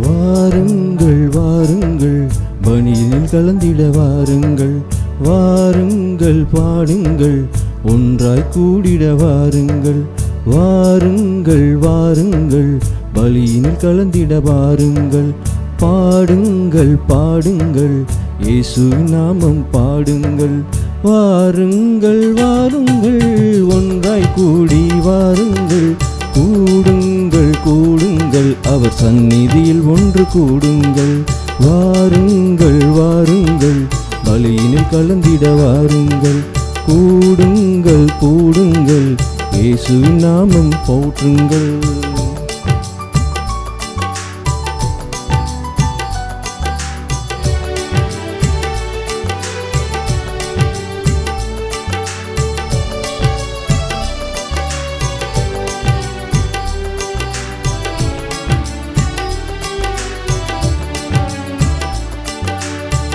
வாருங்கள் வாருங்கள் பணியில் கலந்திட வாருங்கள், வாருங்கள் பாடுங்கள் ஒன்றாய் கூடிட வாருங்கள், வாருங்கள் வாருங்கள் பலியினில் கலந்திட வாருங்கள், பாடுங்கள் பாடுங்கள் இயேசுவின் நாமம் பாடுங்கள், வாருங்கள் வாருங்கள் ஒன்றாய் கூடி வாருங்கள், கூடுங்கள் கூடுங்கள் அவர் சந்நிதியில் ஒன்று கூடுங்கள், வாருங்கள் வாருங்கள் பலியினில் கலந்திட வாருங்கள், கூடுங்கள் கூடுங்கள் இயேசுவின் நாமம் போற்றுங்கள்.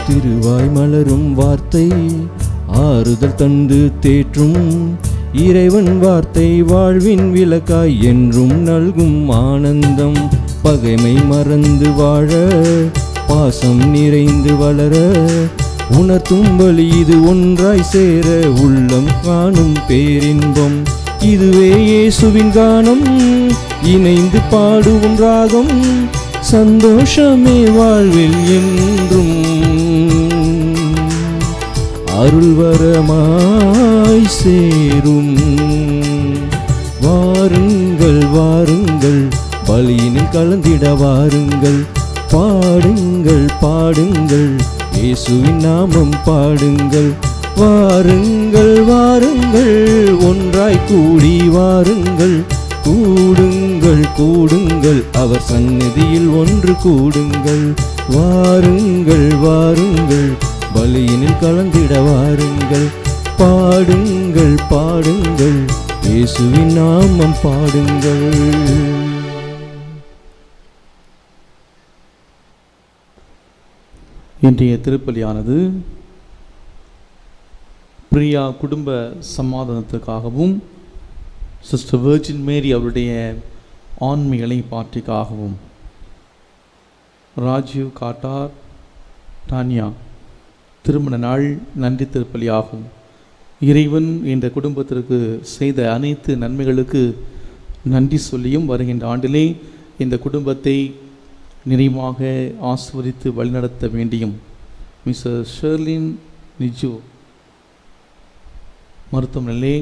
திருவாய் மலரும் வார்த்தை ஆறுதல் தந்து தேற்றும், இறைவன் வார்த்தை வாழ்வின் விளக்காய் என்றும் நல்கும் ஆனந்தம், பகைமை மறந்து வாழ பாசம் நிறைந்து வளர உணர்த்தும் வழி இது ஒன்றாய் சேர உள்ளம் காணும் பேரின்பம், இதுவே இயேசுவின் கானம் இணைந்து பாடுவோம் ராகம், சந்தோஷமே வாழ்வில் என்றும் அருள்வரமாய் சேரும், வாருங்கள் வாருங்கள் பலியினில் கலந்திட வாருங்கள், பாடுங்கள் பாடுங்கள் இயேசுவின் நாமம் பாடுங்கள், வாருங்கள் வாருங்கள் ஒன்றாய் கூடி வாருங்கள், கூடுங்கள் கூடுங்கள் அவர் சந்நிதியில் ஒன்று கூடுங்கள், வாருங்கள் வாருங்கள் பலியினில் கலந்திட வாருங்கள், பாடுங்கள் பாடுங்கள் இயேசுவின் நாமம் பாடுங்கள். இன்றைய திருப்பலியானது பிரியா குடும்ப சமாதானத்துக்காகவும் சிஸ்டர் வெர்ஜின் மேரி அவருடைய ஆன்மீகளை பாட்டிக்காகவும், ராஜீவ் காட்டார் டானியா திருமண நாள் நன்றி திருப்பலியாகும். இறைவன் இந்த குடும்பத்திற்கு செய்த அனைத்து நன்மைகளுக்கு நன்றி சொல்லியும் வருகின்ற ஆண்டிலே இந்த குடும்பத்தை நிறைவாக ஆஸ்வதித்து வழிநடத்த வேண்டியும், மிஸ்ஸஸ் ஷெர்லின் நிஜு மருத்துவமனையிலே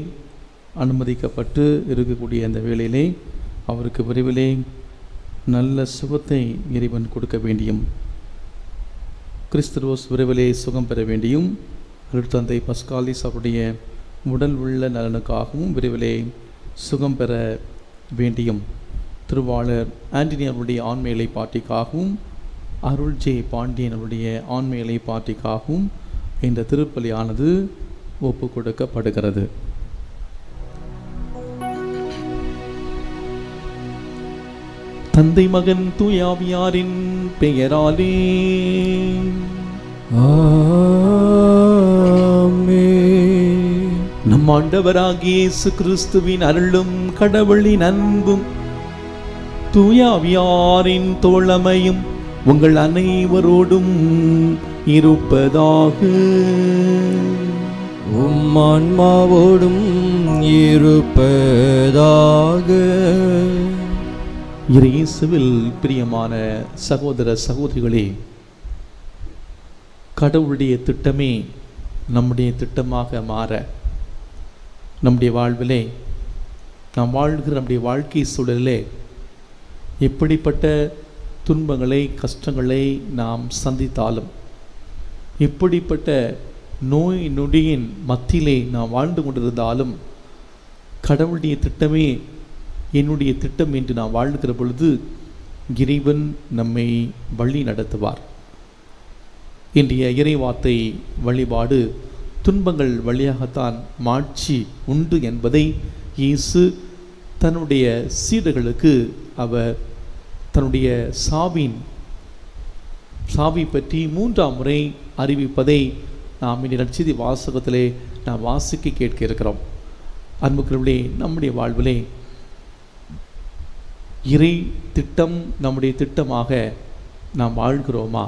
அனுமதிக்கப்பட்டு இருக்கக்கூடிய அந்த வேளையிலே அவருக்கு விரைவிலே நல்ல சுகத்தை இறைவன் கொடுக்க வேண்டியும், கிறிஸ்துரோஸ் விரைவிலே சுகம் பெற வேண்டியும், அருட்தந்தை பஸ்காலிஸ் அவருடைய உடல் உள்ள நலனுக்காகவும் விரைவிலே சுகம் பெற வேண்டியும், திருவாளர் ஆண்டனி அவருடைய ஆண்மையிலை பாட்டிக்காகவும், அருள் ஜே பாண்டியன் அவருடைய ஆண்மையிலை பாட்டிக்காகவும் இந்த திருப்பலியானது ஒப்பு கொடுக்கப்படுகிறது. தந்தை மகன் தூயாவியாரின் பெயராலே ஆமென். நம் ஆண்டவராகிய இயேசு கிறிஸ்துவின் அருளும் கடவுளின் அன்பும் தூயாவியாரின் தோழமையும் உங்கள் அனைவரோடும் இருப்பதாக. ஆன்மாவோடும் இருப்பதாக. இயேசுவில் பிரியமான சகோதர சகோதரிகளே, கடவுளுடைய திட்டமே நம்முடைய திட்டமாக மாற, நம்முடைய வாழ்விலே நாம் வாழ்கிற நம்முடைய வாழ்க்கை சூழலிலே எப்படிப்பட்ட துன்பங்களை கஷ்டங்களை நாம் சந்தித்தாலும், எப்படிப்பட்ட நோய் நொடியின் மத்தியிலே நாம் வாழ்ந்து கொண்டிருந்தாலும், கடவுளுடைய திட்டமே என்னுடைய திட்டம் என்று நாம் வாழ்கிற பொழுது இறைவன் நம்மை வழி நடத்துவார். இன்றைய இறைவார்த்தை வழிபாடு துன்பங்கள் வழியாகத்தான் மாட்சி உண்டு என்பதை இயேசு தன்னுடைய சீடர்களுக்கு அவர் தன்னுடைய சாவி பற்றி 3ஆம் முறை அறிவிப்பதை நாம் இந்த நற்செய்தி வாசகத்திலே நாம் வாசிக்க கேட்க இருக்கிறோம். அன்புக்குரியவர்களே, நம்முடைய வாழ்விலே இறை திட்டம் நம்முடைய திட்டமாக நாம் வாழ்கிறோமா?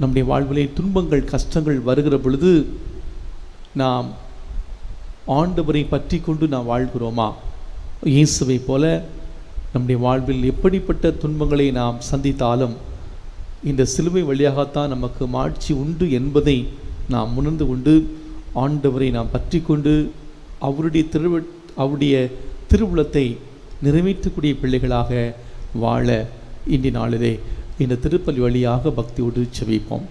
நம்முடைய வாழ்விலே துன்பங்கள் கஷ்டங்கள் வருகிற பொழுது நாம் ஆண்டவரை பற்றி கொண்டு நாம் வாழ்கிறோமா? இயேசுவை போல நம்முடைய வாழ்வில் எப்படிப்பட்ட துன்பங்களை நாம் சந்தித்தாலும் இந்த சிலுவை வழியாகத்தான் நமக்கு மாட்சி உண்டு என்பதை நாம் உணர்ந்து கொண்டு ஆண்டவரை நாம் பற்றி கொண்டு அவருடைய திருவுளத்தை நிறைவேற்றக்கூடிய பிள்ளைகளாக வாழ இன்றைய நாளிலே இந்த திருப்பலி வழியாக பக்தியோடு செவிப்போம்.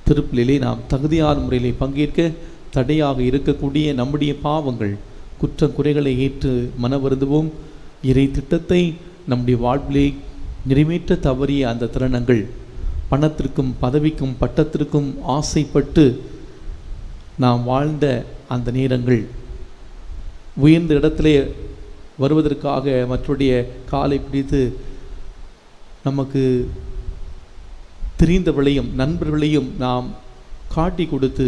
திருப்பலிலே நாம் தகுதியான முறையிலே பங்கேற்க தடையாக இருக்கக்கூடிய நம்முடைய பாவங்கள் குற்ற குறைகளை ஏற்று மனவருந்துவோம். இறை திட்டத்தை நம்முடைய வாழ்விலே நிறைவேற்ற தவறிய அந்த தருணங்கள், பணத்திற்கும் பதவிக்கும் பட்டத்திற்கும் ஆசைப்பட்டு நாம் வாழ்ந்த அந்த நேரங்கள், உயர்ந்த இடத்திலே வருவதற்காக மற்றவருடைய காலை பிடித்து நமக்கு தெரிந்தவளையும் நண்பர்களையும் நாம் காட்டி கொடுத்து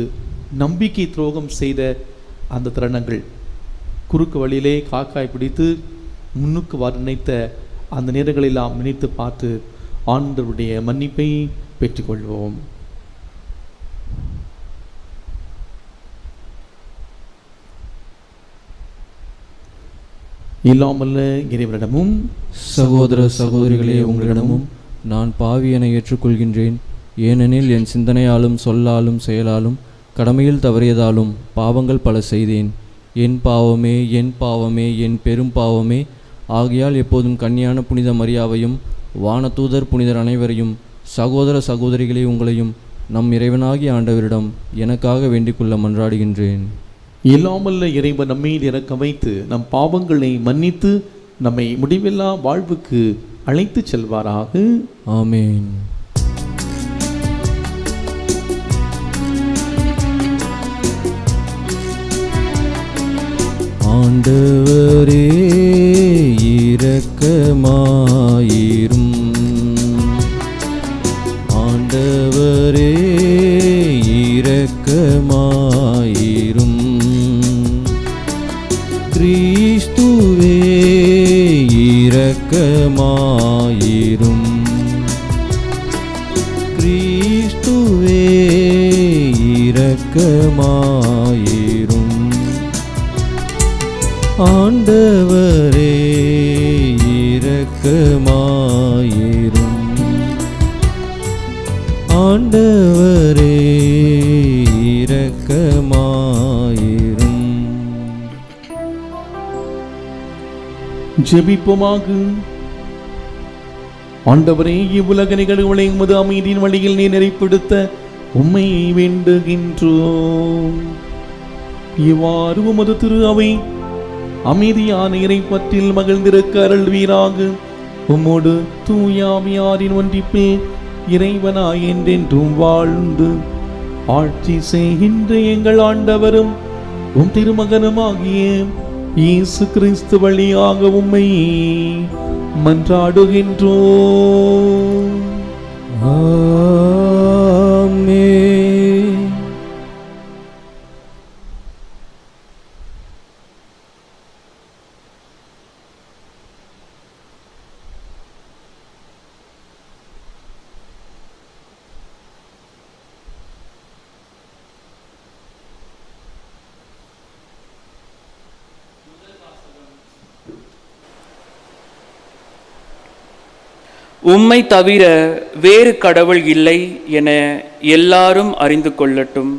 நம்பிக்கை துரோகம் செய்த அந்த தருணங்கள், குறுக்கு வழியிலே காக்காய் பிடித்து முன்னுக்கு வர்ணித்த அந்த நேரங்களெல்லாம் நினைத்து பார்த்து ஆண்டவருடைய மன்னிப்பை பெற்றுக்கொள்வோம். இல்லாமல்ல இறைவனிடமும் சகோதர சகோதரிகளே, உங்களிடமும் நான் பாவி என ஏற்றுக்கொள்கின்றேன். ஏனெனில் என் சிந்தனையாலும் சொல்லாலும் செயலாலும் கடமையில் தவறியதாலும் பாவங்கள் பல செய்தேன். என் பாவமே என் பாவமே என் பெரும் பாவமே. ஆகையால் எப்போதும் கன்னியான புனித மரியாவையும் வானதூதர் புனிதர் அனைவரையும் சகோதர சகோதரிகளே உங்களையும் நம் இறைவனாகிய ஆண்டவரிடம் எனக்காக வேண்டிக்கொள்ள மன்றாடுகின்றேன். இல்லாமல்ல இறைவன் நம்மேல் இறக்க வைத்து நம் பாவங்களை மன்னித்து நம்மை முடிவில்லா வாழ்வுக்கு அழைத்து செல்வாராக. ஆமேன். ஆண்டவரே இரக்கமாயிரும். ஆண்டவரே இரக்கமாயிரும். கிறிஸ்துவே இரக்கமாயிரும். கிறிஸ்துவே இரக்கமாயிரும். ஆண்டவரே இரக்கமாயிரும். ஆண்டவரே இரக்கமாயிரும். ஜெபிப்போமாக. ஆண்டவரே, இவ்வுலக நிகழ்வுகளை உமது அமைதியின் வழியில் நீ நெறிப்படுத்த உம்மை வேண்டுகின்றோம். இவ்வாறு உமது திரு அவை அமைதியான இறை பற்றில் மகிழ்ந்திருக்க அருள்வீராக. உம்மோடு தூயாவியாரின் ஒன்றிப்பில் இறைவனாய் என்றென்றும் வாழ்ந்து ஆட்சி செய்கின்ற எங்கள் ஆண்டவரும் உம் திருமகனுமாகிய இயேசு கிறிஸ்து வழியாக உம்மை மன்றாடுகின்றோம். ஆமென். உம்மை தவிர வேறு கடவுள் இல்லை என எல்லாரும் அறிந்து கொள்ளட்டும்.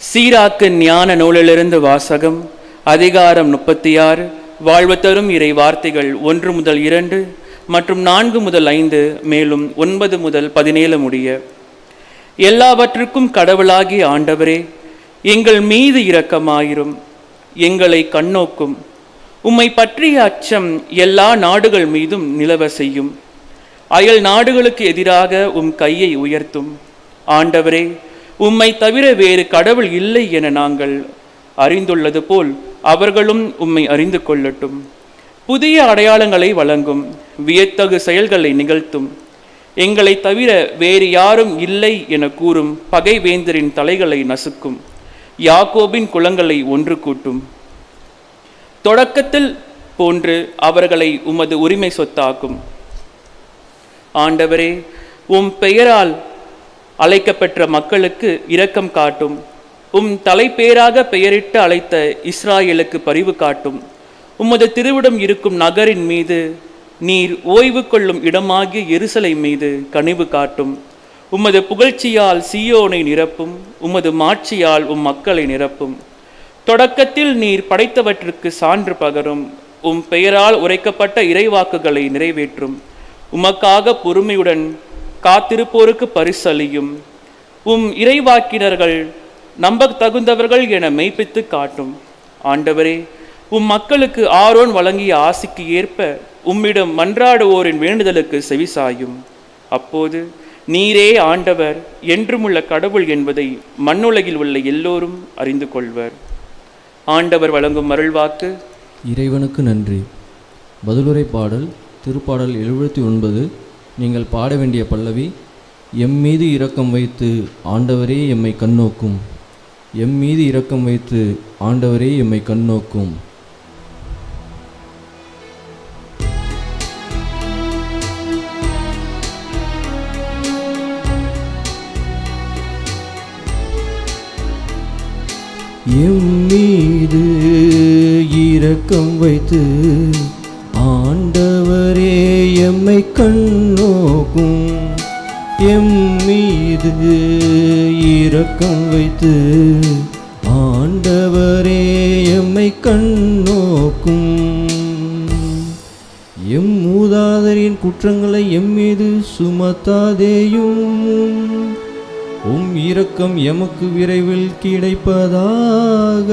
சீராக்கு ஞான நூலிலிருந்து வாசகம். அதிகாரம் 36. வாழ்வு தரும் இறை வார்த்தைகள் 1 முதல் 2 மற்றும் 4 முதல் 5 மேலும் 9 முதல் 17 முடிய. எல்லாவற்றுக்கும் கடவுளாகிய ஆண்டவரே, எங்கள் மீது இரக்கமாயிரும். எங்களை கண்ணோக்கும். உம்மை பற்றிய அச்சம் எல்லா நாடுகள் மீதும் நிலவ செய்யும். அயல் நாடுகளுக்கு எதிராக உம் கையை உயர்த்தும். ஆண்டவரே, உம்மை தவிர வேறு கடவுள் இல்லை என நாங்கள் அறிந்துள்ளது போல் அவர்களும் உம்மை அறிந்து கொள்ளட்டும். புதிய அடையாளங்களை வழங்கும். வியத்தகு செயல்களை நிகழ்த்தும். எங்களை தவிர வேறு யாரும் இல்லை என கூறும் பகைவேந்தரின் தலைகளை நசுக்கும். யாக்கோபின் குலங்களை ஒன்று கூட்டும். தொடக்கத்தில் போன்று அவர்களை உமது உரிமை சொத்தாக்கும். ஆண்டவரே, உம் பெயரால் அழைக்கப்பெற்ற மக்களுக்கு இரக்கம் காட்டும். உம் தலைப்பேராக பெயரிட்டு அழைத்த இஸ்ராயேலுக்கு பரிவு காட்டும். உமது திருவிடம் இருக்கும் நகரின் மீது, நீர் ஓய்வு கொள்ளும் இடமாகிய எருசலேம் மீது கனிவு காட்டும். உமது புகழ்ச்சியால் சீயோனை நிரப்பும். உமது மாட்சியால் உம் மக்களை நிரப்பும். தொடக்கத்தில் நீர் படைத்தவற்றிற்கு சான்று பகரும். உம் பெயரால் உரைக்கப்பட்ட இறைவாக்குகளை நிறைவேற்றும். உமக்காக பொறுமையுடன் காத்திருப்போருக்கு பரிசளியும். உம் இறைவாக்கினர்கள் நம்பத்தகுந்தவர்கள் என மெய்ப்பித்து காட்டும். ஆண்டவரே, உம் மக்களுக்கு ஆரோன் வழங்கிய ஆசிக்கு ஏற்ப உம்மிடம் மன்றாடுவோரின் வேண்டுதலுக்கு செவிசாயும். அப்போது நீரே ஆண்டவர், என்றுமுள்ள கடவுள் என்பதை மண்ணுலகில் உள்ள எல்லோரும் அறிந்து கொள்வர். ஆண்டவர் வழங்கும் அருள்வாக்கு. இறைவனுக்கு நன்றி. பதிலுரை பாடல் திருப்பாடல் 79. நீங்கள் பாட வேண்டிய பல்லவி: எம்மீது இரக்கம் வைத்து ஆண்டவரே எம்மை கண்ணோக்கும். எம்மீது இரக்கம் வைத்து ஆண்டவரே எம்மை கண்ணோக்கும். எம்மீது இரக்கம் வைத்து ஆண்டவரே எம்மை கண்ணோக்கும். எம்மீது இரக்கம் வைத்து ஆண்டவரே எம்மை கண்ணோக்கும். எம் மூதாதையரின் குற்றங்களை எம்மீது சுமத்தாதேயும். உம் இரக்கம் எமக்கு விரைவில் கிடைப்பதாக.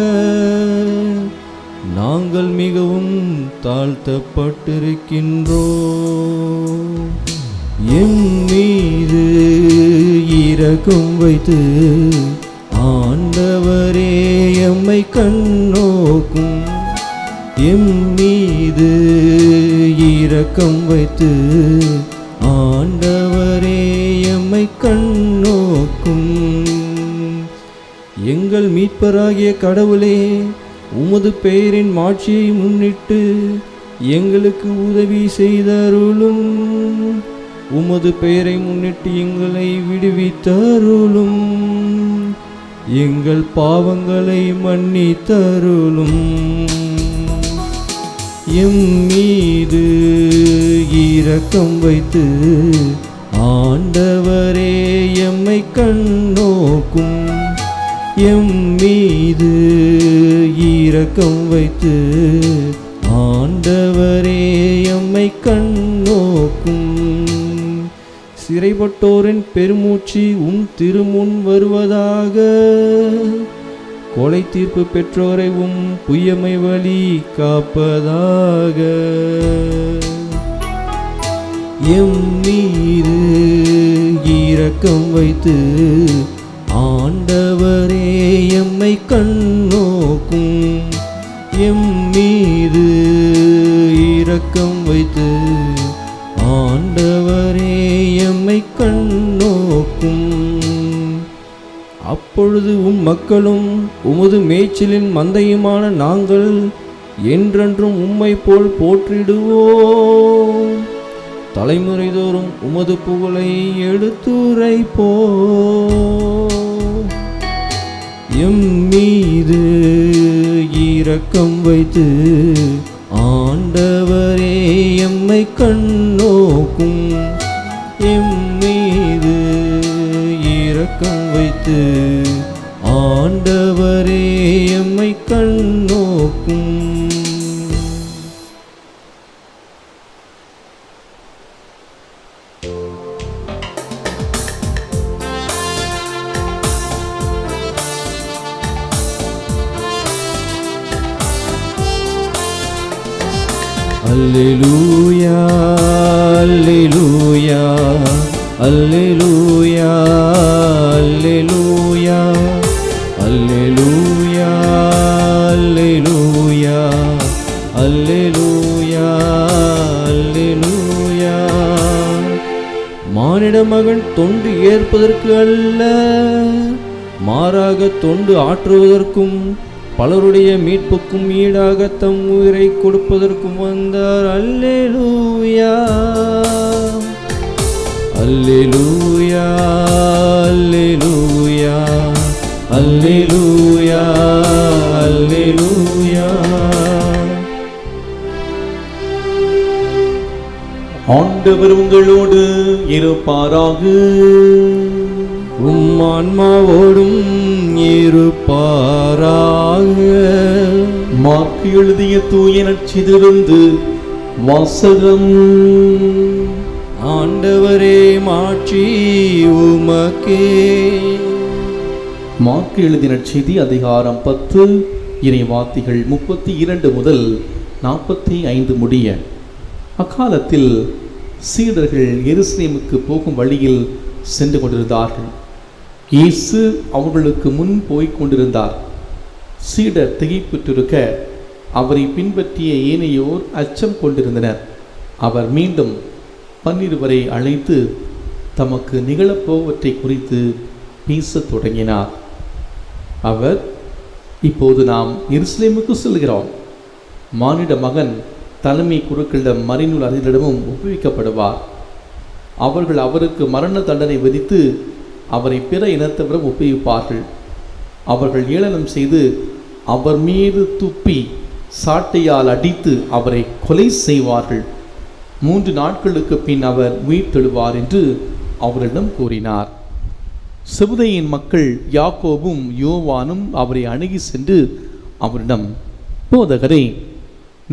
நாங்கள் மிகவும் தாழ்த்தப்பட்டிருக்கின்றோம். எம்மீது இரக்கம் வைத்து ஆண்டவரே எம்மை கண்ணோக்கும். எம்மீது இரக்கம் வைத்து ஆண்டவரே எம்மை கண்ணோக்கும். எங்கள் மீட்பராகிய கடவுளே, உமது பெயரின் மாட்சியை முன்னிட்டு எங்களுக்கு உதவி செய்தருளும். உமது பெயரை முன்னிட்டு எங்களை விடுவித்தருளும். எங்கள் பாவங்களை மன்னித்தருளும். எம்மீது இரக்கம் வைத்து ஆண்டவரே எம்மை கண்ணோக்கும். எம்மீது இரக்கம் வைத்து ஆண்டவரே எம்மை கண்ணோக்கும். சிறைப்பட்டோரின் பெருமூச்சு உம் திருமுன் வருவதாக. கொலை தீர்ப்பு பெற்றோரை உம் புயமை வழி காப்பதாக. எம்மீது இரக்கம் வைத்து ஆண்டவரே எம்மை கண்ணோக்கும். எம்மீது இரக்கம் வைத்து ஆண்டவரே எம்மை கண்ணோக்கும். அப்பொழுது உம் மக்களும் உமது மேய்ச்சலின் மந்தையுமான நாங்கள் என்றென்றும் உம்மை போல் போற்றிடுவோம். தலைமுறை தோறும் உமது புகழை எடுத்துரைப்போம். எம்மீது இரக்கம் வைத்து ஆண்டவரே எம்மை கண்ணோக்கும். எம்மீது இரக்கம் வைத்து ஆண்டவரே எம்மை கண்ணோக்கும். அல்லேலூயா அல்லேலூயா அல்லேலூயா அல்லேலூயா அல்லேலூயா அல்லேலூயா அல்லேலூயா அல்லேலூயா. மானிட மகன் தொண்டு ஏற்பதற்கு அல்ல, மாறாக தொண்டு ஆற்றுவதற்கும் பலருடைய மீட்புக்கும் ஈடாக தம் உயிரை கொடுப்பதற்கும் வந்தார். அல்லேலூயா அல்லேலூயா ஆண்டவர் உங்களோடு இருப்பாராக. உம் ஆன்மாவோடும் இருப்பாராக. மார்க்கு எழுதிய தூய நற்செய்தியிலிருந்து வாசகம். ஆண்டவரே மாட்சி உமக்கே. மார்க்கு எழுதிய நற்செய்தி அதிகாரம் 10 இறைவார்த்தைகள் 32 முதல் 45 முடிய. அக்காலத்தில் சீடர்கள் எருசலேமுக்கு போகும் வழியில் சென்று கொண்டிருந்தார்கள். இயேசு அவர்களுக்கு முன் போய்க் கொண்டிருந்தார். சீடர் திகைப்புற்றிருக்க அவரை பின்பற்றிய ஏனையோர் அச்சம் கொண்டிருந்தனர். அவர் மீண்டும் 12 அழைத்து தமக்கு நிகழப்போவற்றை குறித்து பேசத் தொடங்கினார். அவர், இப்போது நாம் எருசலேமுக்கு செல்கிறோம். மானிட மகன் தலைமை குருக்களிடம் மறைநூல் அறிஞரிடமும் ஒப்புவிக்கப்படுவார். அவர்கள் அவருக்கு மரண தண்டனை விதித்து அவரை பிற இனத்தவரும் ஒப்புவிப்பார்கள். அவர்கள் ஏளனம் செய்து அவர் மீது துப்பி சாட்டையால் அடித்து அவரை கொலை செய்வார்கள். 3 நாட்களுக்கு பின் அவர் உயிர் தெழுவார் என்று அவரிடம் கூறினார். செபதேயின் மக்கள் யாக்கோபும் யோவானும் அவரை அணுகி சென்று அவரிடம், போதகரே,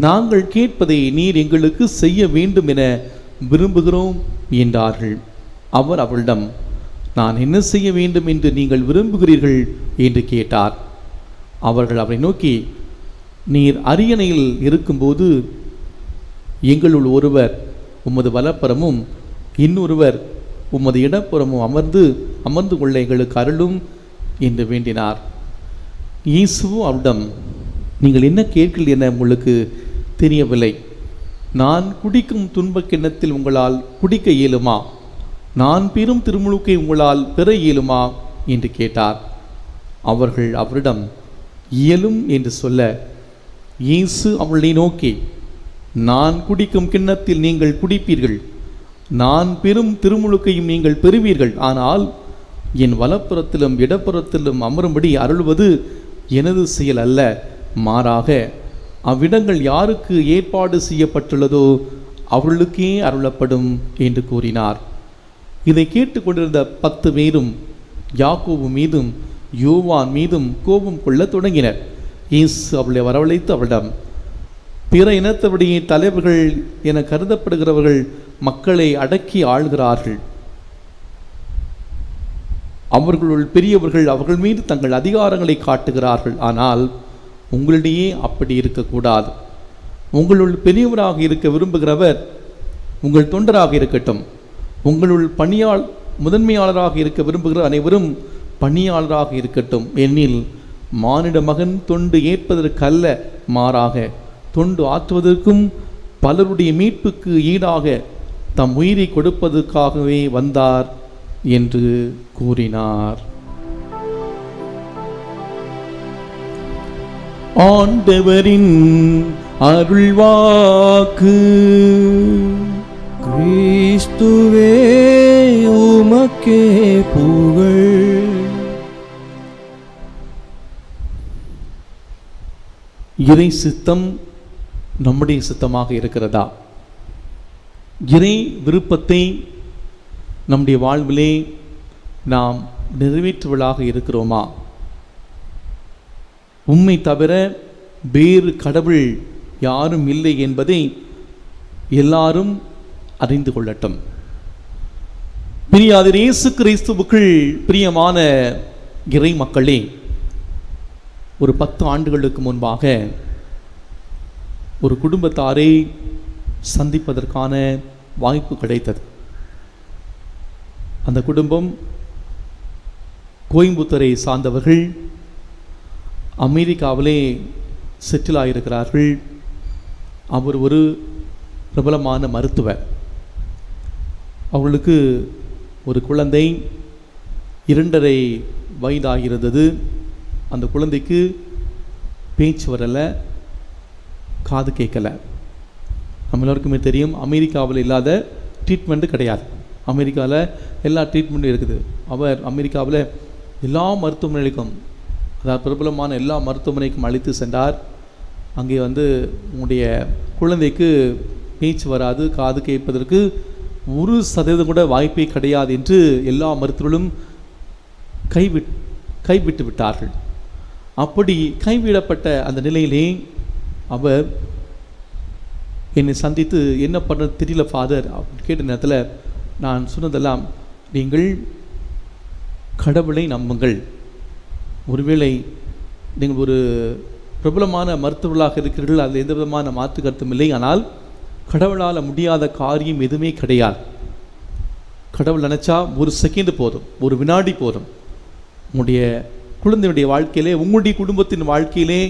நாங்கள் கேட்பதை நீர் எங்களுக்கு செய்ய வேண்டும் என விரும்புகிறோம் என்றார்கள். அவர் அவரிடம், நான் என்ன செய்ய வேண்டும் என்று நீங்கள் விரும்புகிறீர்கள் என்று கேட்டார். அவர்கள் அவரை நோக்கி, நீர் அரியணையில் இருக்கும்போது எங்களுள் ஒருவர் உமது வலப்புறமும் இன்னொருவர் உமது இடப்புறமும் அமர்ந்து கொள்ள எங்களுக்கு அருளும் என்று வேண்டினார். இயேசுவும் அவரிடம், நீங்கள் என்ன கேட்கிறீர்கள் என உங்களுக்கு தெரியவில்லை. நான் குடிக்கும் துன்பக் கிண்ணத்தில் உங்களால் குடிக்க இயலுமா? நான் பெறும் திருமுழுக்கை உங்களால் பெற இயலுமா என்று கேட்டார். அவர்கள் அவரிடம் இயலும் என்று சொல்ல, இயேசு அவர்களை நோக்கி, நான் குடிக்கும் கிண்ணத்தில் நீங்கள் குடிப்பீர்கள், நான் பெறும் திருமுழுக்கையும் நீங்கள் பெறுவீர்கள். ஆனால் என் வலப்புறத்திலும் இடப்புறத்திலும் அமரும்படி அருள்வது எனது செயல் அல்ல, மாறாக அவ்விடங்கள் யாருக்கு ஏற்பாடு செய்யப்பட்டுள்ளதோ அவர்களுக்கே அருளப்படும் என்று கூறினார். இதை கேட்டுக்கொண்டிருந்த 10 பேரும் யாக்கோபு மீதும் யோவான் மீதும் கோபம் கொள்ள தொடங்கினர். இயேசு அவளை வரவழைத்து அவளிடம், பிற இனத்தவருடைய தலைவர்கள் என கருதப்படுகிறவர்கள் மக்களை அடக்கி ஆள்கிறார்கள். அவர்களுள் பெரியவர்கள் அவர்கள் மீது தங்கள் அதிகாரங்களை காட்டுகிறார்கள். ஆனால் உங்களிடையே அப்படி இருக்கக்கூடாது. உங்களுள் பெரியவராக இருக்க விரும்புகிறவர் உங்கள் தொண்டராக இருக்கட்டும். உங்களுள் முதன்மையாளராக இருக்க விரும்புகிற அனைவரும் பணியாளராக இருக்கட்டும். எனில் மானிட மகன் தொண்டு ஏற்பதற்கல்ல, மாறாக தொண்டு ஆற்றுவதற்கும் பலருடைய மீட்புக்கு ஈடாக தம் உயிரை கொடுப்பதற்காகவே வந்தார் என்று கூறினார். ஆண்டவரின் அருள்வாக்கு. கிறிஸ்துவே உமக்கே புகழ். இறை சித்தம் நம்முடைய சித்தமாக இருக்கிறதா? இறை விருப்பத்தை நம்முடைய வாழ்விலே நாம் நிறைவேற்றுவதாக இருக்கிறோமா? உம்மை தவிர வேறு கடவுள் யாரும் இல்லை என்பதை எல்லாரும் அறிந்து கொள்ளட்டும். பிரியாதீர் இயேசு கிறிஸ்துவுக்குள் பிரியமான இறை மக்களே, ஒரு 10 ஆண்டுகளுக்கு முன்பாக ஒரு குடும்பத்தாரை சந்திப்பதற்கான வாய்ப்பு கிடைத்தது. அந்த குடும்பம் கோயம்புத்தூரை சார்ந்தவர்கள், அமெரிக்காவிலே செட்டில் ஆகியிருக்கிறார்கள். அவர் ஒரு பிரபலமான மருத்துவர். அவர்களுக்கு ஒரு குழந்தை 2.5 வயதாகிருந்தது. அந்த குழந்தைக்கு பேச்சு வரலை, காது கேட்கலை. நம்ம எல்லாருக்குமே தெரியும், அமெரிக்காவில் இல்லாத ட்ரீட்மெண்ட்டு கிடையாது. அமெரிக்காவில் எல்லா ட்ரீட்மெண்ட்டும் இருக்குது. அவர் அமெரிக்காவில் எல்லா மருத்துவமனைகளுக்கும், அதாவது பிரபலமான எல்லா மருத்துவமனைக்கும் அழைத்து சென்றார். அங்கே உங்களுடைய குழந்தைக்கு பேச்சு வராது, காது கேட்பதற்கு 1% கூட வாய்ப்பே கிடையாது என்று எல்லா மருத்துவர்களும் கைவிட்டு விட்டார்கள். அப்படி கைவிடப்பட்ட அந்த நிலையிலே அவர் என்னை சந்தித்து, என்ன பண்ணுறது தெரியல ஃபாதர் அப்படின்னு கேட்ட நேரத்தில் நான் சொன்னதெல்லாம், நீங்கள் கடவுளை நம்புங்கள். ஒருவேளை நீங்கள் ஒரு பிரபலமான மருத்துவர்களாக இருக்கிறீர்கள், அதில் எந்த விதமான மாற்று கருத்தும் இல்லை. ஆனால் கடவுளால் முடியாத காரியம் எதுவுமே கிடையாது. கடவுள் நினச்சா 1 செகண்ட் போதும், 1 வினாடி போதும். உங்களுடைய குழந்தையுடைய வாழ்க்கையிலே, உங்களுடைய குடும்பத்தின் வாழ்க்கையிலே,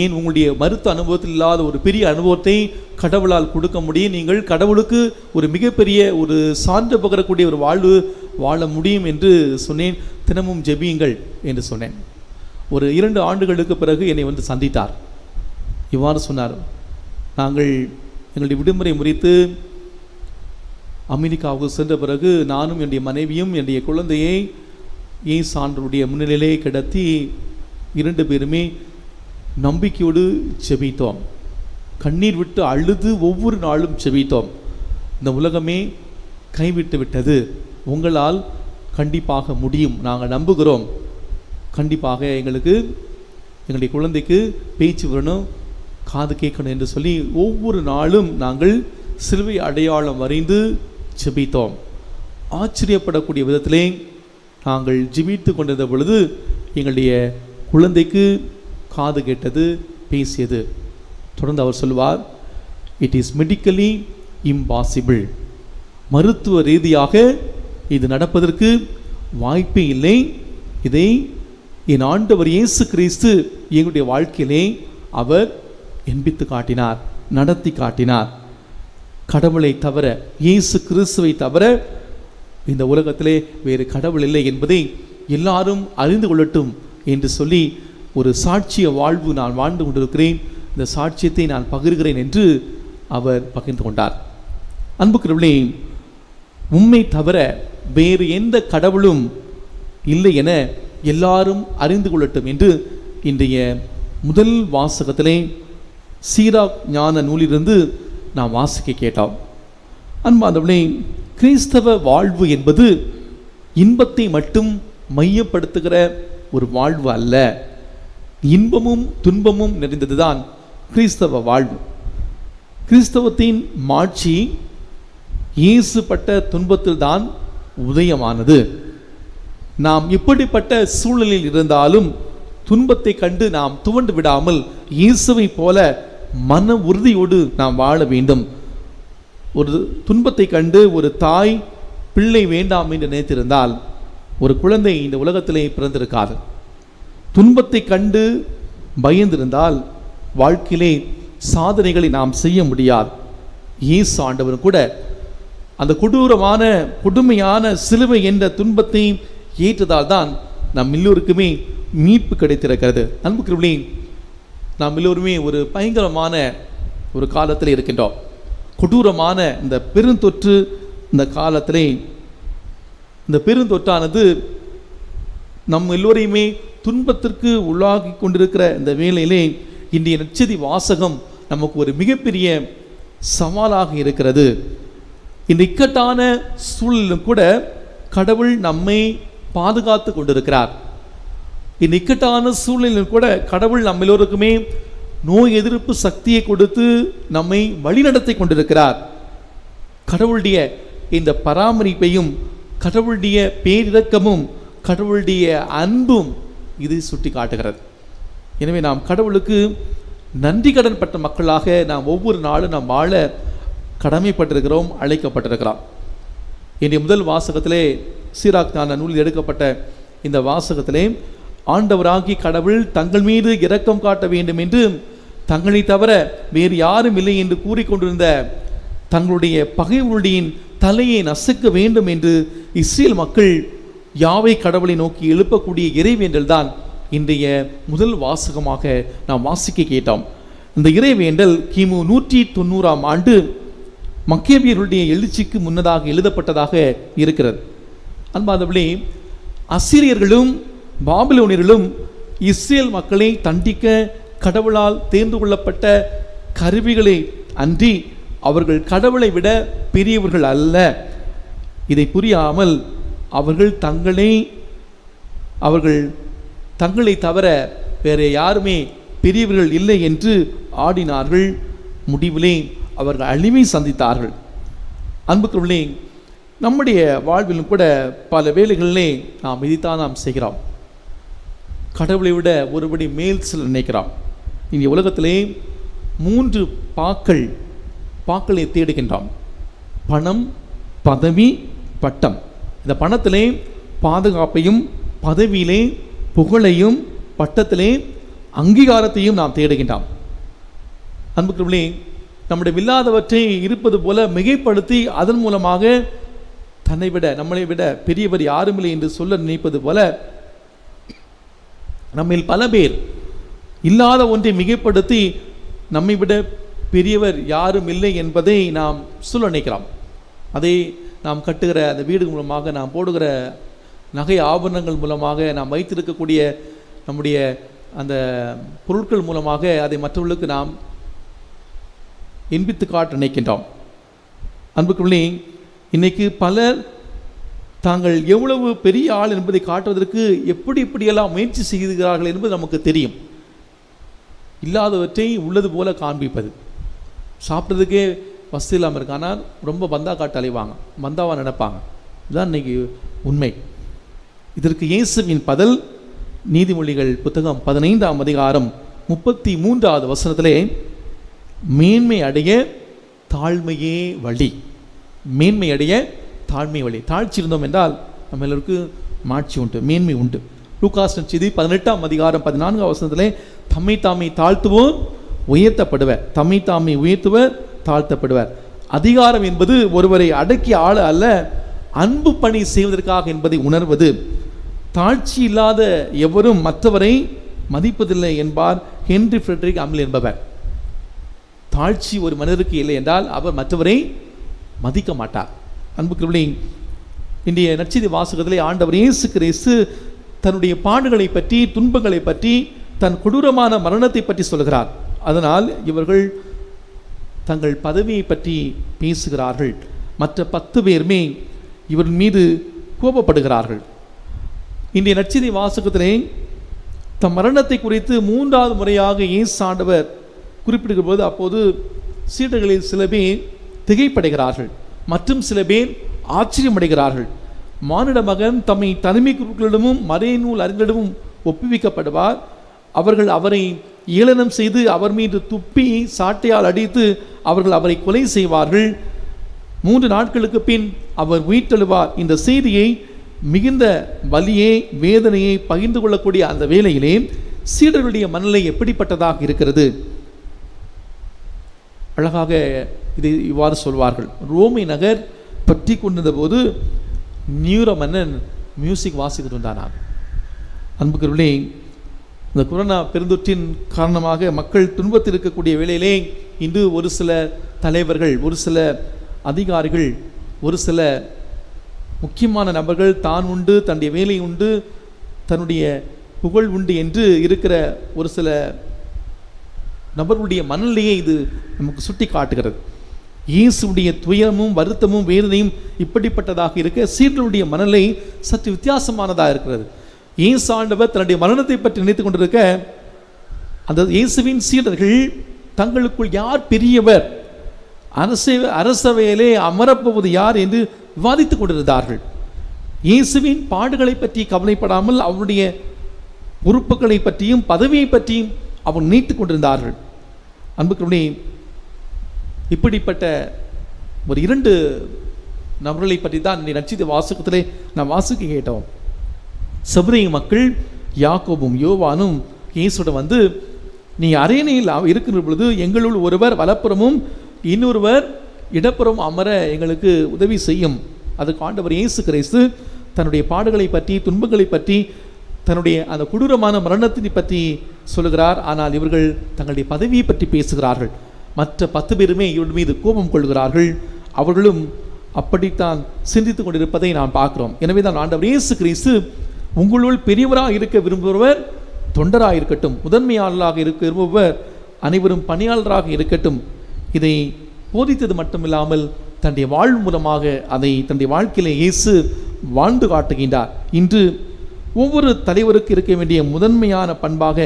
ஏன் உங்களுடைய மருத்துவ அனுபவத்தில் இல்லாத ஒரு பெரிய அனுபவத்தை கடவுளால் கொடுக்க முடியும். நீங்கள் கடவுளுக்கு ஒரு மிகப்பெரிய ஒரு சான்று பகரக்கூடிய ஒரு வாழ்வு வாழ முடியும் என்று சொன்னேன். தினமும் ஜெபியுங்கள் என்று சொன்னேன். ஒரு 2 ஆண்டுகளுக்கு பிறகு என்னை வந்து சந்தித்தார். இவ்வாறு சொன்னார், நாங்கள் எங்களுடைய விடுமுறை முறித்து அமெரிக்காவுக்கு சென்ற பிறகு நானும் என்னுடைய மனைவியும் என்னுடைய குழந்தையை இயேசு ஆண்டவருடைய முன்னிலையிலே கிடத்தி 2 பேருமே நம்பிக்கையோடு செபித்தோம். கண்ணீர் விட்டு அழுது ஒவ்வொரு நாளும் செபித்தோம். இந்த உலகமே கைவிட்டு விட்டது, உங்களால் கண்டிப்பாக முடியும், நாங்கள் நம்புகிறோம். கண்டிப்பாக எங்களுடைய குழந்தைக்கு பேச்சு வரணும், காது கேட்கணும் என்று சொல்லி ஒவ்வொரு நாளும் நாங்கள் சிலுவை அடையாளம் வரைந்து செபித்தோம். ஆச்சரியப்படக்கூடிய விதத்திலே நாங்கள் ஜெபித்து கொண்டிருந்த பொழுது எங்களுடைய குழந்தைக்கு காது கேட்டது, பேசியது. தொடர்ந்து அவர் சொல்வார், இட் இஸ் மெடிக்கலி இம்பாசிபிள். மருத்துவ ரீதியாக இது நடப்பதற்கு வாய்ப்பே இல்லை. இதை என் ஆண்டவர் இயேசு கிறிஸ்து எங்களுடைய வாழ்க்கையிலே அவர் என்பித்து காட்டினார், நடத்தி காட்டினார். கடவுளை தவிர, இயேசு கிறிஸ்துவை தவிர இந்த உலகத்திலே வேறு கடவுள் இல்லை என்பதை எல்லாரும் அறிந்து கொள்ளட்டும் என்று சொல்லி ஒரு சாட்சிய வாழ்வு நான் வாழ்ந்து கொண்டிருக்கிறேன், இந்த சாட்சியத்தை நான் பகிர்கிறேன் என்று அவர் பகிர்ந்து கொண்டார். அன்புக்குரியவர்களே, உம்மை தவிர வேறு எந்த கடவுளும் இல்லை என எல்லாரும் அறிந்து கொள்ளட்டும் என்று இன்றைய முதல் வாசகத்திலே சீராக் ஞான நூலிலிருந்து நாம் வாசிக்க கேட்டோம். அன்பார்ந்தவர்களே, கிறிஸ்தவ வாழ்வு என்பது இன்பத்தை மட்டும் மையப்படுத்துகிற ஒரு வாழ்வு அல்ல. இன்பமும் துன்பமும் நிறைந்ததுதான் கிறிஸ்தவ வாழ்வு. கிறிஸ்தவத்தின் மாட்சி இயேசு பட்ட துன்பத்தில் தான் உதயமானது. நாம் இப்படிப்பட்ட சூழலில் இருந்தாலும் துன்பத்தை கண்டு நாம் துவண்டு விடாமல் இயேசுவை போல மன உறுதியோடு நாம் வாழ வேண்டும். ஒரு துன்பத்தை கண்டு ஒரு தாய் பிள்ளை வேண்டாம் என்று நினைத்திருந்தால் ஒரு குழந்தை இந்த உலகத்திலே பிறந்திருக்காது. துன்பத்தை கண்டு பயந்திருந்தால் வாழ்க்கையிலே சாதனைகளை நாம் செய்ய முடியாது. இயேசு ஆண்டவர் கூட அந்த கொடுமையான சிலுவை என்ற துன்பத்தை ஏற்றதால் தான் நம் எல்லோருக்குமே மீட்பு கிடைத்திருக்கிறது. அன்புக்குரியவர்களே, நாம் எல்லோருமே ஒரு பயங்கரமான ஒரு காலத்தில் இருக்கின்றோம். கொடூரமான இந்த பெருந்தொற்று இந்த காலத்திலே, இந்த பெருந்தொற்றானது நம் எல்லோரையுமே துன்பத்திற்கு உள்ளாகி கொண்டிருக்கிற இந்த வேளையிலே இன்றைய நற்செய்தி வாசகம் நமக்கு ஒரு மிகப்பெரிய சவாலாக இருக்கிறது. இந்த இக்கட்டான சூழலிலும் கூட கடவுள் நம்மை பாதுகாத்து கொண்டிருக்கிறார். இந்த இக்கட்டான சூழலிலும் கூட கடவுள் நம்ம எல்லோருக்குமே நோய் எதிர்ப்பு சக்தியை கொடுத்து நம்மை வழிநடத்தி கொண்டிருக்கிறார். கடவுளுடைய இந்த பராமரிப்பையும் கடவுளுடைய பேரிரக்கமும் கடவுளுடைய அன்பும் இது சுட்டி காட்டுகிறது. எனவே நாம் கடவுளுக்கு நன்றி கடன் பட்ட மக்களாக நாம் ஒவ்வொரு நாளும் நாம் வாழ கடமைப்பட்டிருக்கிறோம், அழைக்கப்பட்டிருக்கிறோம். இன்றைய முதல் வாசகத்திலே சீராக் ஞான நூலில் எடுக்கப்பட்ட இந்த வாசகத்திலே ஆண்டவராகி கடவுள் தங்கள் மீது இரக்கம் காட்ட வேண்டும் என்று தங்களை தவிர வேறு யாரும் இல்லை என்று கூறிக்கொண்டிருந்த தங்களுடைய பகைவருடைய தலையை நசுக்க வேண்டும் என்று இஸ்ரேல் மக்கள் யாவை கடவுளை நோக்கி எழுப்பக்கூடிய இறைவேண்டல் தான் இன்றைய முதல் வாசகமாக நாம் வாசிக்க கேட்டோம். இந்த இறைவேண்டல் கிமு 190ஆம் ஆண்டு மக்கேபியர்களுடைய எழுச்சிக்கு முன்னதாக எழுதப்பட்டதாக இருக்கிறது. அன்பார்ந்தவர்களே, அசீரியர்களும் பாபிலோனியர்களும் இஸ்ரேல் மக்களை தண்டிக்க கடவுளால் தேர்ந்து கொள்ளப்பட்ட கருவிகளை அன்றி அவர்கள் கடவுளை விட பெரியவர்கள் அல்ல. இதை புரியாமல் அவர்கள் தங்களை தவிர வேறு யாருமே பெரியவர்கள் இல்லை என்று ஆடினார்கள். முடிவிலே அவர்கள் அழிவை சந்தித்தார்கள். அன்புக்குள்ளே நம்முடைய வாழ்விலும் கூட பல வேளைகளிலே நாம் இதைத்தான் நாம் செய்கிறோம். கடவுளை விட ஒருபடி மேல் சில நினைக்கிறோம். இந்த உலகத்திலே 3 பாக்களை தேடுகின்றோம்: பணம், பதவி, பட்டம். இந்த பணத்திலே பாதுகாப்பையும், பதவியிலே புகழையும், பட்டத்திலே அங்கீகாரத்தையும் நாம் தேடுகின்றோம். அன்புக்குள்ளே நம்முடைய இல்லாதவற்றை இருப்பது போல மிகைப்படுத்தி அதன் மூலமாக தன்னை விட நம்மளை விட பெரியவர் யாருமில்லை என்று சொல்ல நினைப்பது போல நம்மில் பல பேர் இல்லாத ஒன்றை மிகைப்படுத்தி நம்மை விட பெரியவர் யாரும் இல்லை என்பதை நாம் சொல்ல நினைக்கிறோம். அதை நாம் கட்டுகிற அந்த வீடு மூலமாக, நாம் போடுகிற நகை ஆபரணங்கள் மூலமாக, நாம் வைத்திருக்கக்கூடிய நம்முடைய அந்த பொருட்கள் மூலமாக அதை மற்றவர்களுக்கு நாம் என்பித்து காட்ட நினைக்கின்றோம். அன்புக்குள்ளே இன்னைக்கு பலர் தாங்கள் எவ்வளவு பெரிய ஆள் என்பதை காட்டுவதற்கு எப்படியெல்லாம் முயற்சி செய்கிறார்கள் என்பது நமக்கு தெரியும். இல்லாதவற்றை உள்ளது போல காண்பிப்பது. சாப்பிட்றதுக்கே வசதி இல்லாமல் இருக்கு, ஆனால் ரொம்ப பந்தா காட்டு அலைவாங்க, பந்தாவாக நினைப்பாங்க. இதுதான் இன்னைக்கு உண்மை. இதற்கு இயேசுவின் பதில் நீதிமொழிகள் புத்தகம் 15ஆம் அதிகாரம் 33வது வசனத்திலே, மேன்மை அடைய தாழ்மையே வழி. மேன்மை அடைய தாழ்மை வழி. தாழ்ச்சி இருந்தோம் என்றால் நம்ம எல்லோருக்கும் மாட்சி உண்டு, மேன்மை உண்டு. லூக்காஸ் நற்செய்தி 18ஆம் அதிகாரம் 14ஆம் வசனத்திலே, தம்மை தாமை தாழ்த்துவோர் உயர்த்தப்படுவர், தம்மை தாமை உயர்த்துவர் தாழ்த்தப்படுவர். அதிகாரம் என்பது ஒருவரை அடக்கி ஆள அல்ல, அன்பு பணி செய்வதற்காக என்பதை உணர்வது. தாழ்ச்சி இல்லாத எவரும் மற்றவரை மதிப்பதில்லை என்பார் ஹென்றி ஃப்ரெட்ரிக் அமில் என்பவர். தாழ்ச்சி ஒரு மனிதருக்கு இல்லை என்றால் அவர் மற்றவரை மதிக்க மாட்டார். அன்புக்குரியவர்களே, இன்றைய நற்செய்தி வாசகத்திலே ஆண்டவர் இயேசு கிறிஸ்து தன்னுடைய பாடுகளை பற்றி, துன்பங்களை பற்றி, தன் கொடூரமான மரணத்தை பற்றி சொல்கிறார். அதனால் இவர்கள் தங்கள் பதவியை பற்றி பேசுகிறார்கள். மற்ற 10 பேருமே இவர் மீது கோபப்படுகிறார்கள். இன்றைய நற்செய்தி வாசகத்திலே தம் மரணத்தை குறித்து 3வது முறையாக இயேசு ஆண்டவர் குறிப்பிடுகிற போது, அப்போது சீடர்களில் சில பேர் திகைப்படைகிறார்கள், மற்றும் சில பேர் ஆச்சரியமடைகிறார்கள். மானிட மகன் தம்மை தலைமை குருக்களிடமும் மறைநூல் அறிஞரிடமும் ஒப்புவிக்கப்படுவார். அவர்கள் அவரை ஏளனம் செய்து அவர் மீது துப்பி சாட்டையால் அடித்து அவர்கள் அவரை கொலை செய்வார்கள். 3 நாட்களுக்கு பின் அவர் உயிர்த்தெழுவார். இந்த செய்தியை மிகுந்த வலியை, வேதனையை பகிர்ந்து கொள்ளக்கூடிய அந்த வேளையிலே சீடர்களுடைய மனநிலை எப்படிப்பட்டதாக இருக்கிறது? அழகாக இதை இவ்வாறு சொல்வார்கள். ரோமை நகர் பற்றி கொண்டிருந்த போது நியூர மன்னன் மியூசிக் வாசிக்கிட்டு வந்தானாம். அன்புக்குரியவர்களே, இந்த கொரோனா பெருந்தொற்றின் காரணமாக மக்கள் துன்பத்தில் இருக்கக்கூடிய வேளையிலே இன்று ஒரு சில தலைவர்கள், ஒரு சில அதிகாரிகள், ஒரு சில முக்கியமான நபர்கள் தான் உண்டு, தன்னுடைய வேலை உண்டு, தன்னுடைய புகழ் உண்டு என்று இருக்கிற ஒரு சில நபர்களுடைய மனநிலையை இது நமக்கு சுட்டி காட்டுகிறது. இயேசுடைய துயரமும் வருத்தமும் வேதனையும் இப்படிப்பட்டதாக இருக்க, சீடர்களுடைய மனநிலை சற்று வித்தியாசமானதாக இருக்கிறது. இயேசு ஆண்டவர் தன்னுடைய மரணத்தை பற்றி நினைத்துக் கொண்டிருக்க, அந்த இயேசுவின் சீடர்கள் தங்களுக்குள் யார் பெரியவர், அரசவையிலே அமரப்போவது யார் என்று விவாதித்துக் கொண்டிருந்தார்கள். இயேசுவின் பாடுகளை பற்றி கவலைப்படாமல் அவருடைய பொறுப்புகளை பற்றியும் பதவியை பற்றியும் அவர் நினைத்துக் கொண்டிருந்தார்கள். அன்புக்குள்ளே, இப்படிப்பட்ட ஒரு 2 நபர்களை பற்றி தான் இந்த நற்செய்தி வாசகத்திலே நாம் வாசிக்க கேட்டோம். செபரேய மக்கள் யாக்கோபும் யோவானும் இயேசுடன் வந்து, நீ அரியணையில் இருக்கிற பொழுது எங்களுள் ஒருவர் வலப்புறமும் இன்னொருவர் இடப்புறம் அமர எங்களுக்கு உதவி செய்யும். அதுக்கு ஆண்டவர் இயேசு கிறிஸ்து தன்னுடைய பாடுகளை பற்றி, துன்பங்களை பற்றி, தன்னுடைய அந்த கொடூரமான மரணத்தினை பற்றி சொல்லுகிறார். ஆனால் இவர்கள் தங்களுடைய பதவியை பற்றி பேசுகிறார்கள். மற்ற 10 பேருமே இவர்கள் மீது கோபம் கொள்கிறார்கள். அவர்களும் அப்படித்தான் சிந்தித்து கொண்டிருப்பதை நாம் பார்க்கிறோம். எனவே தான் ஆண்டவர் இயேசு கிறிஸ்து, உங்களுள் பெரியவராக இருக்க விரும்புபவர் தொண்டராக இருக்கட்டும், முதன்மையாளராக இருக்க விரும்புபவர் அனைவரும் பணியாளராக இருக்கட்டும். இதை போதித்தது மட்டுமில்லாமல் தன்னுடைய வாழ்வு மூலமாக அதை தன்னுடைய வாழ்க்கையிலே இயேசு வாழ்ந்து காட்டுகின்றார். இன்று ஒவ்வொரு தலைவருக்கு இருக்க வேண்டிய முதன்மையான பண்பாக